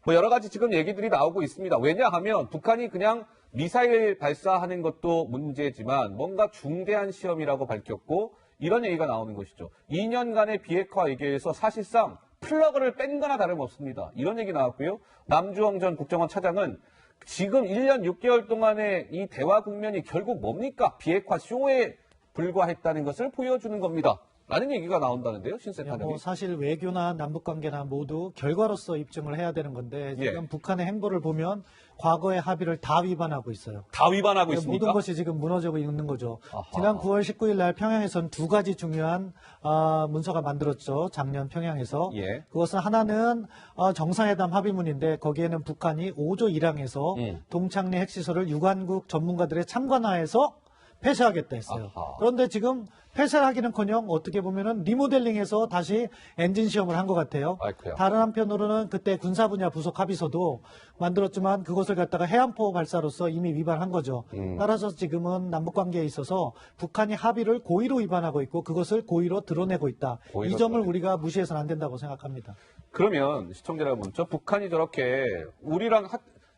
여러 가지 지금 얘기들이 나오고 있습니다. 왜냐하면 북한이 그냥 미사일 발사하는 것도 문제지만 뭔가 중대한 시험이라고 밝혔고, 이런 얘기가 나오는 것이죠. 2년간의 비핵화 얘기에서 사실상 플러그를 뺀 거나 다름없습니다. 이런 얘기 나왔고요. 남주홍 전 국정원 차장은 지금 1년 6개월 동안의 이 대화 국면이 결국 뭡니까? 비핵화 쇼에 불과했다는 것을 보여주는 겁니다. 라는 얘기가 나온다는데요, 신센터장님. 사실 외교나 남북관계나 모두 결과로서 입증을 해야 되는 건데 지금 북한의 행보를 보면 과거의 합의를 다 위반하고 있어요. 다 위반하고 있습니까? 모든 것이 지금 무너지고 있는 거죠. 지난 9월 19일 날 평양에서는 두 가지 중요한 문서가 만들었죠. 작년 평양에서. 그것은 하나는 정상회담 합의문인데 거기에는 북한이 5조 1항에서 동창리 핵시설을 유관국 전문가들의 참관하에서 폐쇄하겠다 했어요. 그런데 지금 폐쇄를 하기는커녕 어떻게 보면은 리모델링해서 다시 엔진 시험을 한 것 같아요. 다른 한편으로는 그때 군사 분야 부속 합의서도 만들었지만 그것을 갖다가 해안포 발사로서 이미 위반한 거죠. 따라서 지금은 남북 관계에 있어서 북한이 합의를 고의로 위반하고 있고 그것을 고의로 드러내고 있다. 이 점을 우리가 무시해서는 안 된다고 생각합니다. 그러면 시청자 여러분, 저 북한이 저렇게 우리랑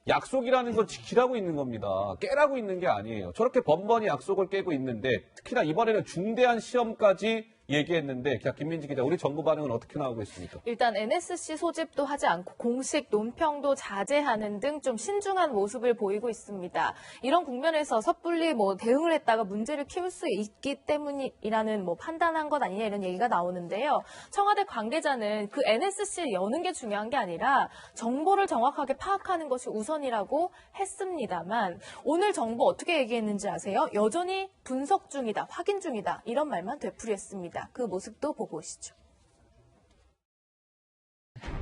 약속이라는 걸 지키라고 있는 겁니다. 깨라고 있는 게 아니에요. 저렇게 번번이 약속을 깨고 있는데, 특히나 이번에는 중대한 시험까지 얘기했는데, 김민지 기자, 우리 정부 반응은 어떻게 나오고 있습니까? 일단 NSC 소집도 하지 않고 공식 논평도 자제하는 등 좀 신중한 모습을 보이고 있습니다. 이런 국면에서 섣불리 대응을 했다가 문제를 키울 수 있기 때문이라는 판단한 것 아니냐, 이런 얘기가 나오는데요. 청와대 관계자는 그 NSC를 여는 게 중요한 게 아니라 정보를 정확하게 파악하는 것이 우선이라고 했습니다만, 오늘 정부 어떻게 얘기했는지 아세요? 여전히 분석 중이다, 확인 중이다, 이런 말만 되풀이했습니다. 그 모습도 보고 오시죠.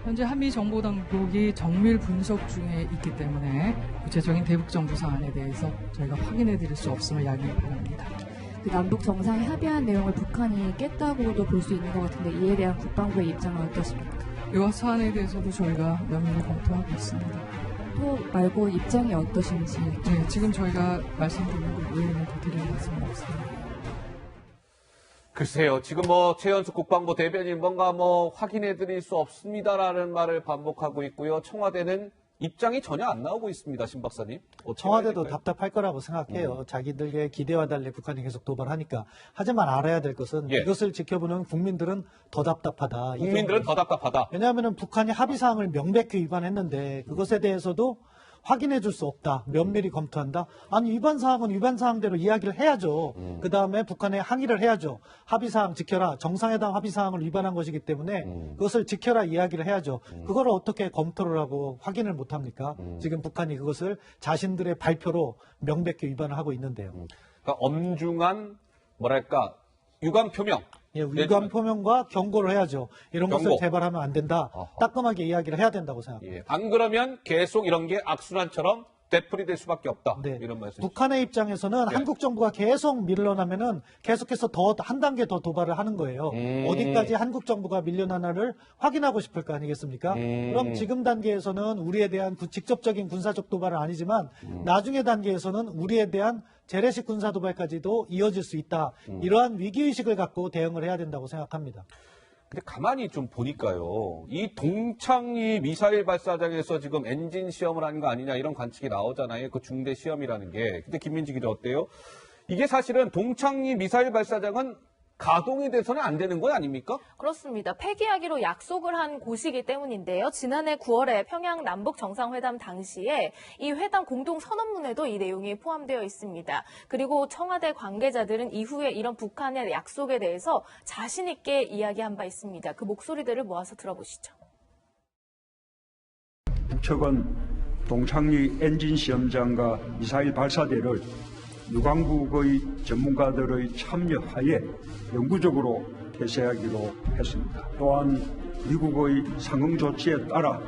현재 한미 정보당국이 정밀 분석 중에 있기 때문에 구체적인 대북 정보 사안에 대해서 저희가 확인해 드릴 수 없음을 양해합니다. 그 남북 정상이 합의한 내용을 북한이 깼다고도 볼 수 있는 것 같은데 이에 대한 국방부의 입장은 어떻습니까? 이 사안에 대해서도 저희가 면밀히 검토하고 있습니다. 또 말고 입장이 어떠신지? 네, 지금 저희가 말씀드리는 것 외에는 더 드릴 말씀은 없습니다. 글쎄요, 지금 최현수 국방부 대변인 뭔가 확인해 드릴 수 없습니다라는 말을 반복하고 있고요. 청와대는 입장이 전혀 안 나오고 있습니다. 신 박사님. 청와대도 답답할 거라고 생각해요. 자기들의 기대와 달리 북한이 계속 도발하니까. 하지만 알아야 될 것은 이것을 지켜보는 국민들은 더 답답하다. 국민들은 더 답답하다. 왜냐하면 북한이 합의사항을 명백히 위반했는데 그것에 대해서도 확인해 줄 수 없다. 면밀히 검토한다. 아니 위반 사항은 위반 사항대로 이야기를 해야죠. 그 다음에 북한에 항의를 해야죠. 합의사항 지켜라. 정상회담 합의사항을 위반한 것이기 때문에 그것을 지켜라 이야기를 해야죠. 그걸 어떻게 검토를 하고 확인을 못합니까? 지금 북한이 그것을 자신들의 발표로 명백히 위반을 하고 있는데요. 그러니까 엄중한 뭐랄까 유감 표명. 예, 유감 표명과 경고를 해야죠. 이런 것을 재발하면 안 된다. 따끔하게 이야기를 해야 된다고 생각합니다. 안 그러면 계속 이런 게 악순환처럼 되풀이될 수밖에 없다. 이런 말씀. 북한의 입장에서는 한국 정부가 계속 밀려나면은 계속해서 더 한 단계 더 도발을 하는 거예요. 어디까지 한국 정부가 밀려나나를 확인하고 싶을 거 아니겠습니까? 그럼 지금 단계에서는 우리에 대한 직접적인 군사적 도발은 아니지만 나중에 단계에서는 우리에 대한 재래식 군사 도발까지도 이어질 수 있다. 이러한 위기의식을 갖고 대응을 해야 된다고 생각합니다. 근데 가만히 좀 보니까요. 이 동창리 미사일 발사장에서 지금 엔진 시험을 하는 거 아니냐 이런 관측이 나오잖아요. 그 중대 시험이라는 게. 근데 김민지 기자 어때요? 이게 사실은 동창리 미사일 발사장은 가동이 돼서는 안 되는 건 아닙니까? 그렇습니다. 폐기하기로 약속을 한 곳이기 때문인데요. 지난해 9월에 평양 남북 정상회담 당시에 이 회담 공동 선언문에도 이 내용이 포함되어 있습니다. 그리고 청와대 관계자들은 이후에 이런 북한의 약속에 대해서 자신 있게 이야기한 바 있습니다. 그 목소리들을 모아서 들어보시죠. 북측은 동창리 엔진 시험장과 미사일 발사대를 유관국의 전문가들의 참여하에 영구적으로 폐쇄하기로 했습니다. 또한 미국의 상응 조치에 따라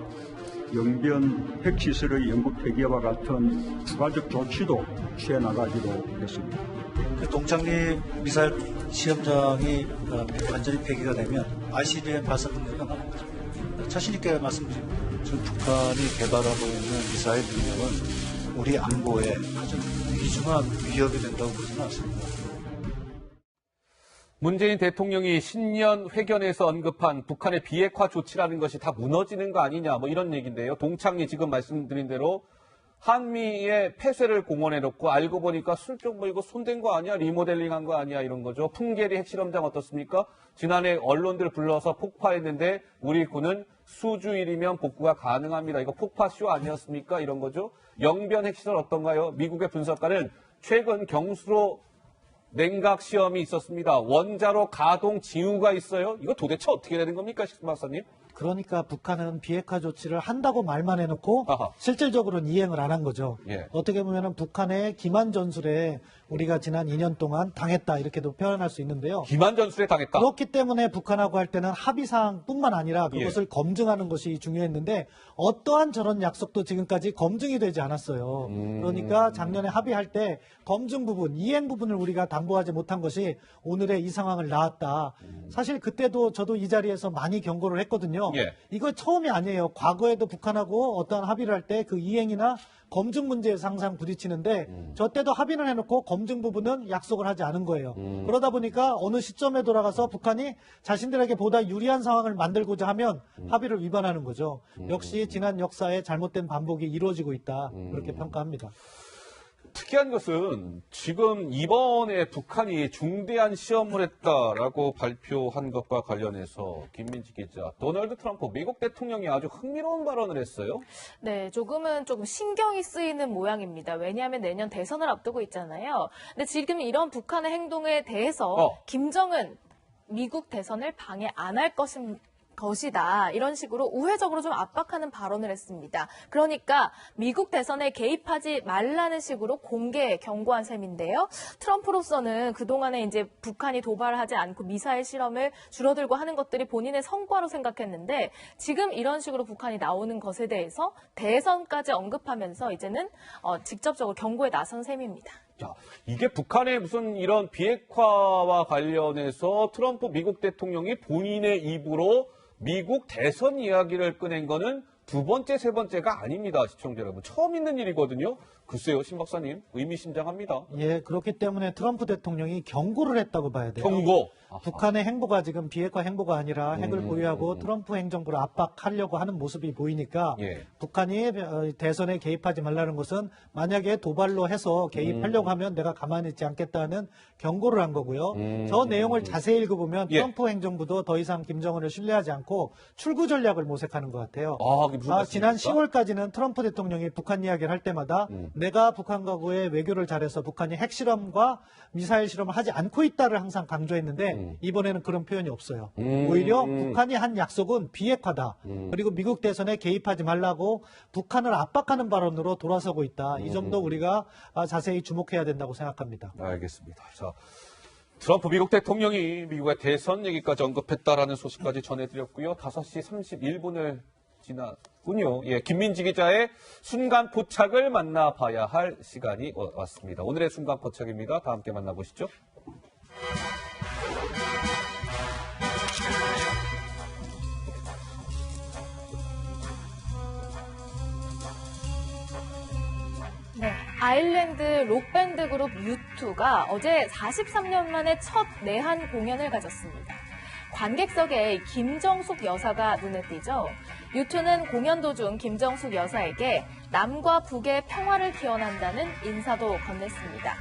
영변 핵시설의 영구 폐기와 같은 추가적 조치도 취해 나가기로 했습니다. 동창리 미사일 시험장이 완전히 폐기가 되면 ICBM 발사 능력은 많아지죠. 자신 있게 말씀드립니다. 지금 북한이 개발하고 있는 미사일 능력은 우리 안보에 아주 귀중한 위협이 된다고 보지는 않습니다. 문재인 대통령이 신년 회견에서 언급한 북한의 비핵화 조치라는 것이 다 무너지는 거 아니냐 이런 얘기인데요. 동창리 지금 말씀드린 대로 한미의 폐쇄를 공언해놓고 알고 보니까 술병 물고 손댄 거 아니야? 리모델링한 거 아니야? 이런 거죠. 풍계리 핵실험장 어떻습니까? 지난해 언론들 불러서 폭파했는데 우리 군은 수주일이면 복구가 가능합니다. 이거 폭파쇼 아니었습니까? 이런 거죠. 영변 핵시설 어떤가요? 미국의 분석가는 최근 경수로 냉각 시험이 있었습니다. 원자로 가동 징후가 있어요. 이거 도대체 어떻게 되는 겁니까, 신 박사님? 그러니까 북한은 비핵화 조치를 한다고 말만 해놓고 실질적으로는 이행을 안 한 거죠. 어떻게 보면 북한의 기만 전술에 우리가 지난 2년 동안 당했다 이렇게도 표현할 수 있는데요. 기만 전술에 당했다. 그렇기 때문에 북한하고 할 때는 합의사항뿐만 아니라 그것을 검증하는 것이 중요했는데 어떠한 저런 약속도 지금까지 검증이 되지 않았어요. 그러니까 작년에 합의할 때 검증 부분, 이행 부분을 우리가 담보하지 못한 것이 오늘의 이 상황을 낳았다. 사실 그때도 저도 이 자리에서 많이 경고를 했거든요. 이거 처음이 아니에요. 과거에도 북한하고 어떠한 합의를 할 때 그 이행이나 검증 문제에서 항상 부딪히는데 저 때도 합의를 해놓고 검증 부분은 약속을 하지 않은 거예요. 그러다 보니까 어느 시점에 돌아가서 북한이 자신들에게 보다 유리한 상황을 만들고자 하면 합의를 위반하는 거죠. 역시 지난 역사의 잘못된 반복이 이루어지고 있다. 그렇게 평가합니다. 특이한 것은 지금 이번에 북한이 중대한 시험을 했다라고 발표한 것과 관련해서 김민지 기자, 도널드 트럼프 미국 대통령이 아주 흥미로운 발언을 했어요. 네, 조금 신경이 쓰이는 모양입니다. 왜냐하면 내년 대선을 앞두고 있잖아요. 근데 지금 이런 북한의 행동에 대해서 김정은 미국 대선을 방해 안 할 것이다. 이런 식으로 우회적으로 좀 압박하는 발언을 했습니다. 그러니까 미국 대선에 개입하지 말라는 식으로 공개 경고한 셈인데요. 트럼프로서는 그동안에 이제 북한이 도발하지 않고 미사일 실험을 줄어들고 하는 것들이 본인의 성과로 생각했는데 지금 이런 식으로 북한이 나오는 것에 대해서 대선까지 언급하면서 이제는 직접적으로 경고에 나선 셈입니다. 자, 이게 북한의 무슨 이런 비핵화와 관련해서 트럼프 미국 대통령이 본인의 입으로 미국 대선 이야기를 꺼낸 거는 두 번째, 세 번째가 아닙니다. 시청자 여러분. 처음 있는 일이거든요. 글쎄요, 신 박사님, 의미심장합니다. 예, 그렇기 때문에 트럼프 대통령이 경고를 했다고 봐야 돼요. 경고. 북한의 행보가 지금 비핵화 행보가 아니라 핵을 보유하고 트럼프 행정부를 압박하려고 하는 모습이 보이니까 북한이 대선에 개입하지 말라는 것은 만약에 도발로 해서 개입하려고 하면 내가 가만히 있지 않겠다는 경고를 한 거고요. 저 내용을 자세히 읽어보면 트럼프 행정부도 더 이상 김정은을 신뢰하지 않고 출구 전략을 모색하는 것 같아요. 지난 10월까지는 트럼프 대통령이 북한 이야기를 할 때마다 내가 북한과의 외교를 잘해서 북한이 핵실험과 미사일 실험을 하지 않고 있다를 항상 강조했는데 이번에는 그런 표현이 없어요. 오히려 북한이 한 약속은 비핵화다. 그리고 미국 대선에 개입하지 말라고 북한을 압박하는 발언으로 돌아서고 있다. 이 점도 우리가 자세히 주목해야 된다고 생각합니다. 알겠습니다. 자, 트럼프 미국 대통령이 미국의 대선 얘기까지 언급했다라는 소식까지 전해드렸고요. 5시 31분을 지났군요. 예, 김민지 기자의 순간 포착을 만나봐야 할 시간이 왔습니다. 오늘의 순간 포착입니다. 다 함께 만나보시죠. 네, 아일랜드 록밴드 그룹 U2가 어제 43년 만에 첫 내한 공연을 가졌습니다. 관객석에 김정숙 여사가 눈에 띄죠. U2는 공연 도중 김정숙 여사에게 남과 북의 평화를 기원한다는 인사도 건넸습니다.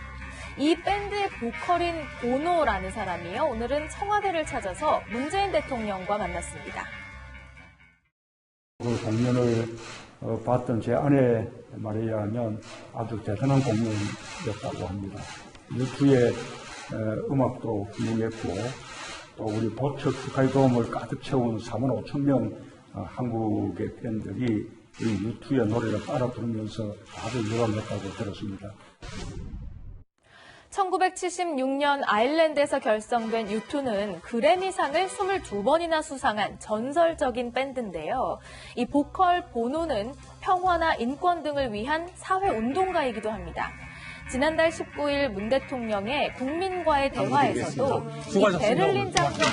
이 밴드의 보컬인 보노라는 사람이요. 오늘은 청와대를 찾아서 문재인 대통령과 만났습니다. 그 공연을 봤던 제 아내 말에 의하면 아주 대단한 공연이었다고 합니다. U2의 음악도 훌륭했고 또 우리 보측 북한의 도움을 가득 채운 4만 5천 명 한국의 팬들이 이 U2의 노래를 따라 부르면서 아주 유감했다고 들었습니다. 1976년 아일랜드에서 결성된 U2는 그래미상을 22번이나 수상한 전설적인 밴드인데요. 이 보컬 보노는 평화나 인권 등을 위한 사회운동가이기도 합니다. 지난달 19일 문 대통령의 국민과의 대화에서도 이 베를린 장벽 의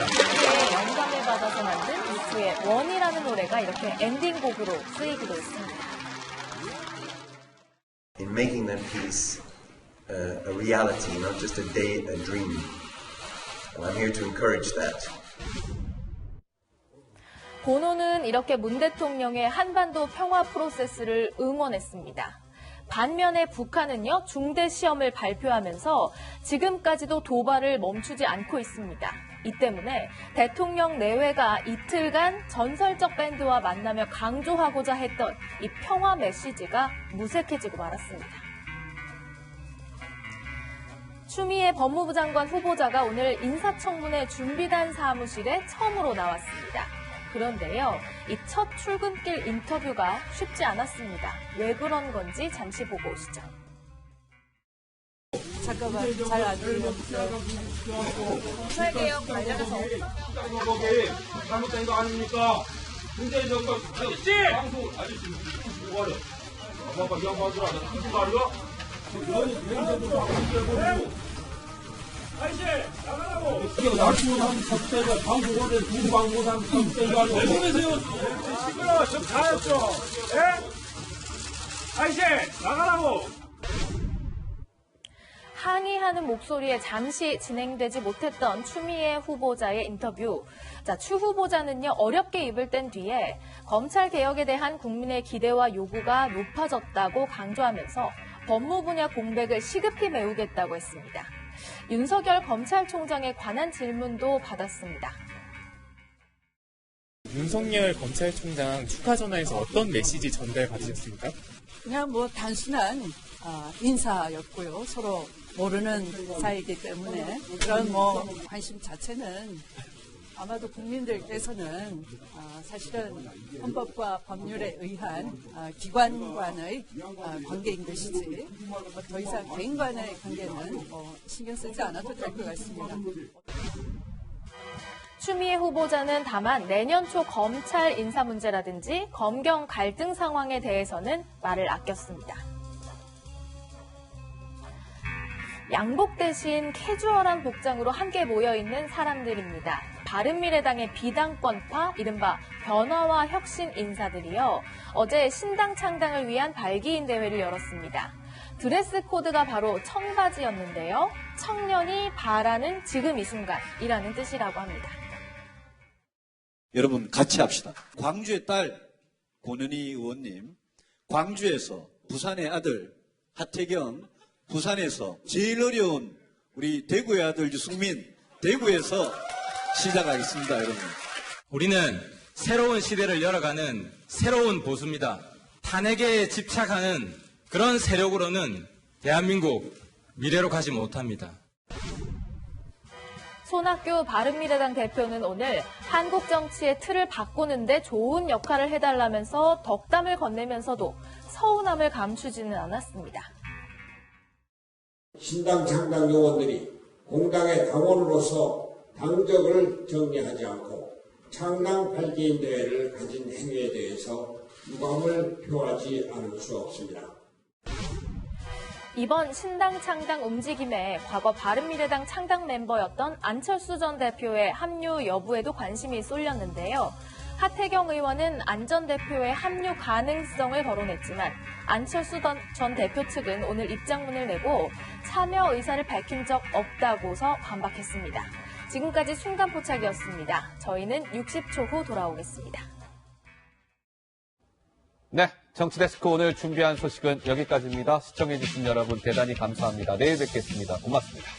영감을 받아서 만든 U2의 원이라는 노래가 이렇게 엔딩곡으로 쓰이기도 했습니다. In making that piece a reality, not just a dream. And I'm here to encourage that. 보노는 이렇게 문 대통령의 한반도 평화 프로세스를 응원했습니다. 반면에 북한은요, 중대 시험을 발표하면서 지금까지도 도발을 멈추지 않고 있습니다. 이 때문에 대통령 내외가 이틀간 전설적 밴드와 만나며 강조하고자 했던 이 평화 메시지가 무색해지고 말았습니다. 추미애 법무부 장관 후보자가 오늘 인사청문회 준비단 사무실에 처음으로 나왔습니다. 그런데요, 이 첫 출근길 인터뷰가 쉽지 않았습니다. 왜 그런 건지 잠시 보고 오시죠. 잠깐만, 잘 안 들리는데. 검찰개혁 관련해서 잘못된 거 아닙니까? 문재인 정부 아저씨! 방송 아저씨 뭐하래? 아빠 이 양반들 안 하는 거 아니야? 아저씨 나가라고! 날씨보다는 적대가 방송원에 두 방송상 적대가 왜 그러세요? 시끄러워 좀 잘했죠? 예? 아저씨 나가라고! 항의하는 목소리에 잠시 진행되지 못했던 추미애 후보자의 인터뷰. 자, 추 후보자는요, 어렵게 입을 뗀 뒤에 검찰 개혁에 대한 국민의 기대와 요구가 높아졌다고 강조하면서 법무 분야 공백을 시급히 메우겠다고 했습니다. 윤석열 검찰총장에 관한 질문도 받았습니다. 윤석열 검찰총장 축하 전화에서 어떤 메시지 전달 받으셨습니까? 그냥 뭐 단순한 인사였고요. 서로 모르는 사이이기 때문에 그런 뭐 관심 자체는 아마도 국민들께서는 사실은 헌법과 법률에 의한 기관과의 관계인 것이지 더 이상 개인 간의 관계는 신경 쓰지 않아도 될 것 같습니다. 추미애 후보자는 다만 내년 초 검찰 인사 문제라든지 검경 갈등 상황에 대해서는 말을 아꼈습니다. 양복 대신 캐주얼한 복장으로 함께 모여있는 사람들입니다. 바른미래당의 비당권파, 이른바 변화와 혁신 인사들이요. 어제 신당 창당을 위한 발기인 대회를 열었습니다. 드레스 코드가 바로 청바지였는데요. 청년이 바라는 지금 이 순간이라는 뜻이라고 합니다. 여러분 같이 합시다. 광주의 딸 권은희 의원님, 광주에서 부산의 아들 하태경, 부산에서 제일 어려운 우리 대구의 아들 유승민, 대구에서 시작하겠습니다, 여러분. 우리는 새로운 시대를 열어가는 새로운 보수입니다. 탄핵에 집착하는 그런 세력으로는 대한민국 미래로 가지 못합니다. 손학규 바른미래당 대표는 오늘 한국 정치의 틀을 바꾸는데 좋은 역할을 해달라면서 덕담을 건네면서도 서운함을 감추지는 않았습니다. 신당 창당 요원들이 공당의 당원으로서 당적을 정리하지 않고 창당 발기인 대회를 가진 행위에 대해서 유감을 표하지 않을 수 없습니다. 이번 신당 창당 움직임에 과거 바른미래당 창당 mem버였던 안철수 전 대표의 합류 여부에도 관심이 쏠렸는데요. 하태경 의원은 안 전 대표의 합류 가능성을 거론했지만 안철수 전 대표 측은 오늘 입장문을 내고 참여 의사를 밝힌 적 없다고서 반박했습니다. 지금까지 순간포착이었습니다. 저희는 60초 후 돌아오겠습니다. 네, 정치데스크 오늘 준비한 소식은 여기까지입니다. 시청해주신 여러분 대단히 감사합니다. 내일 뵙겠습니다. 고맙습니다.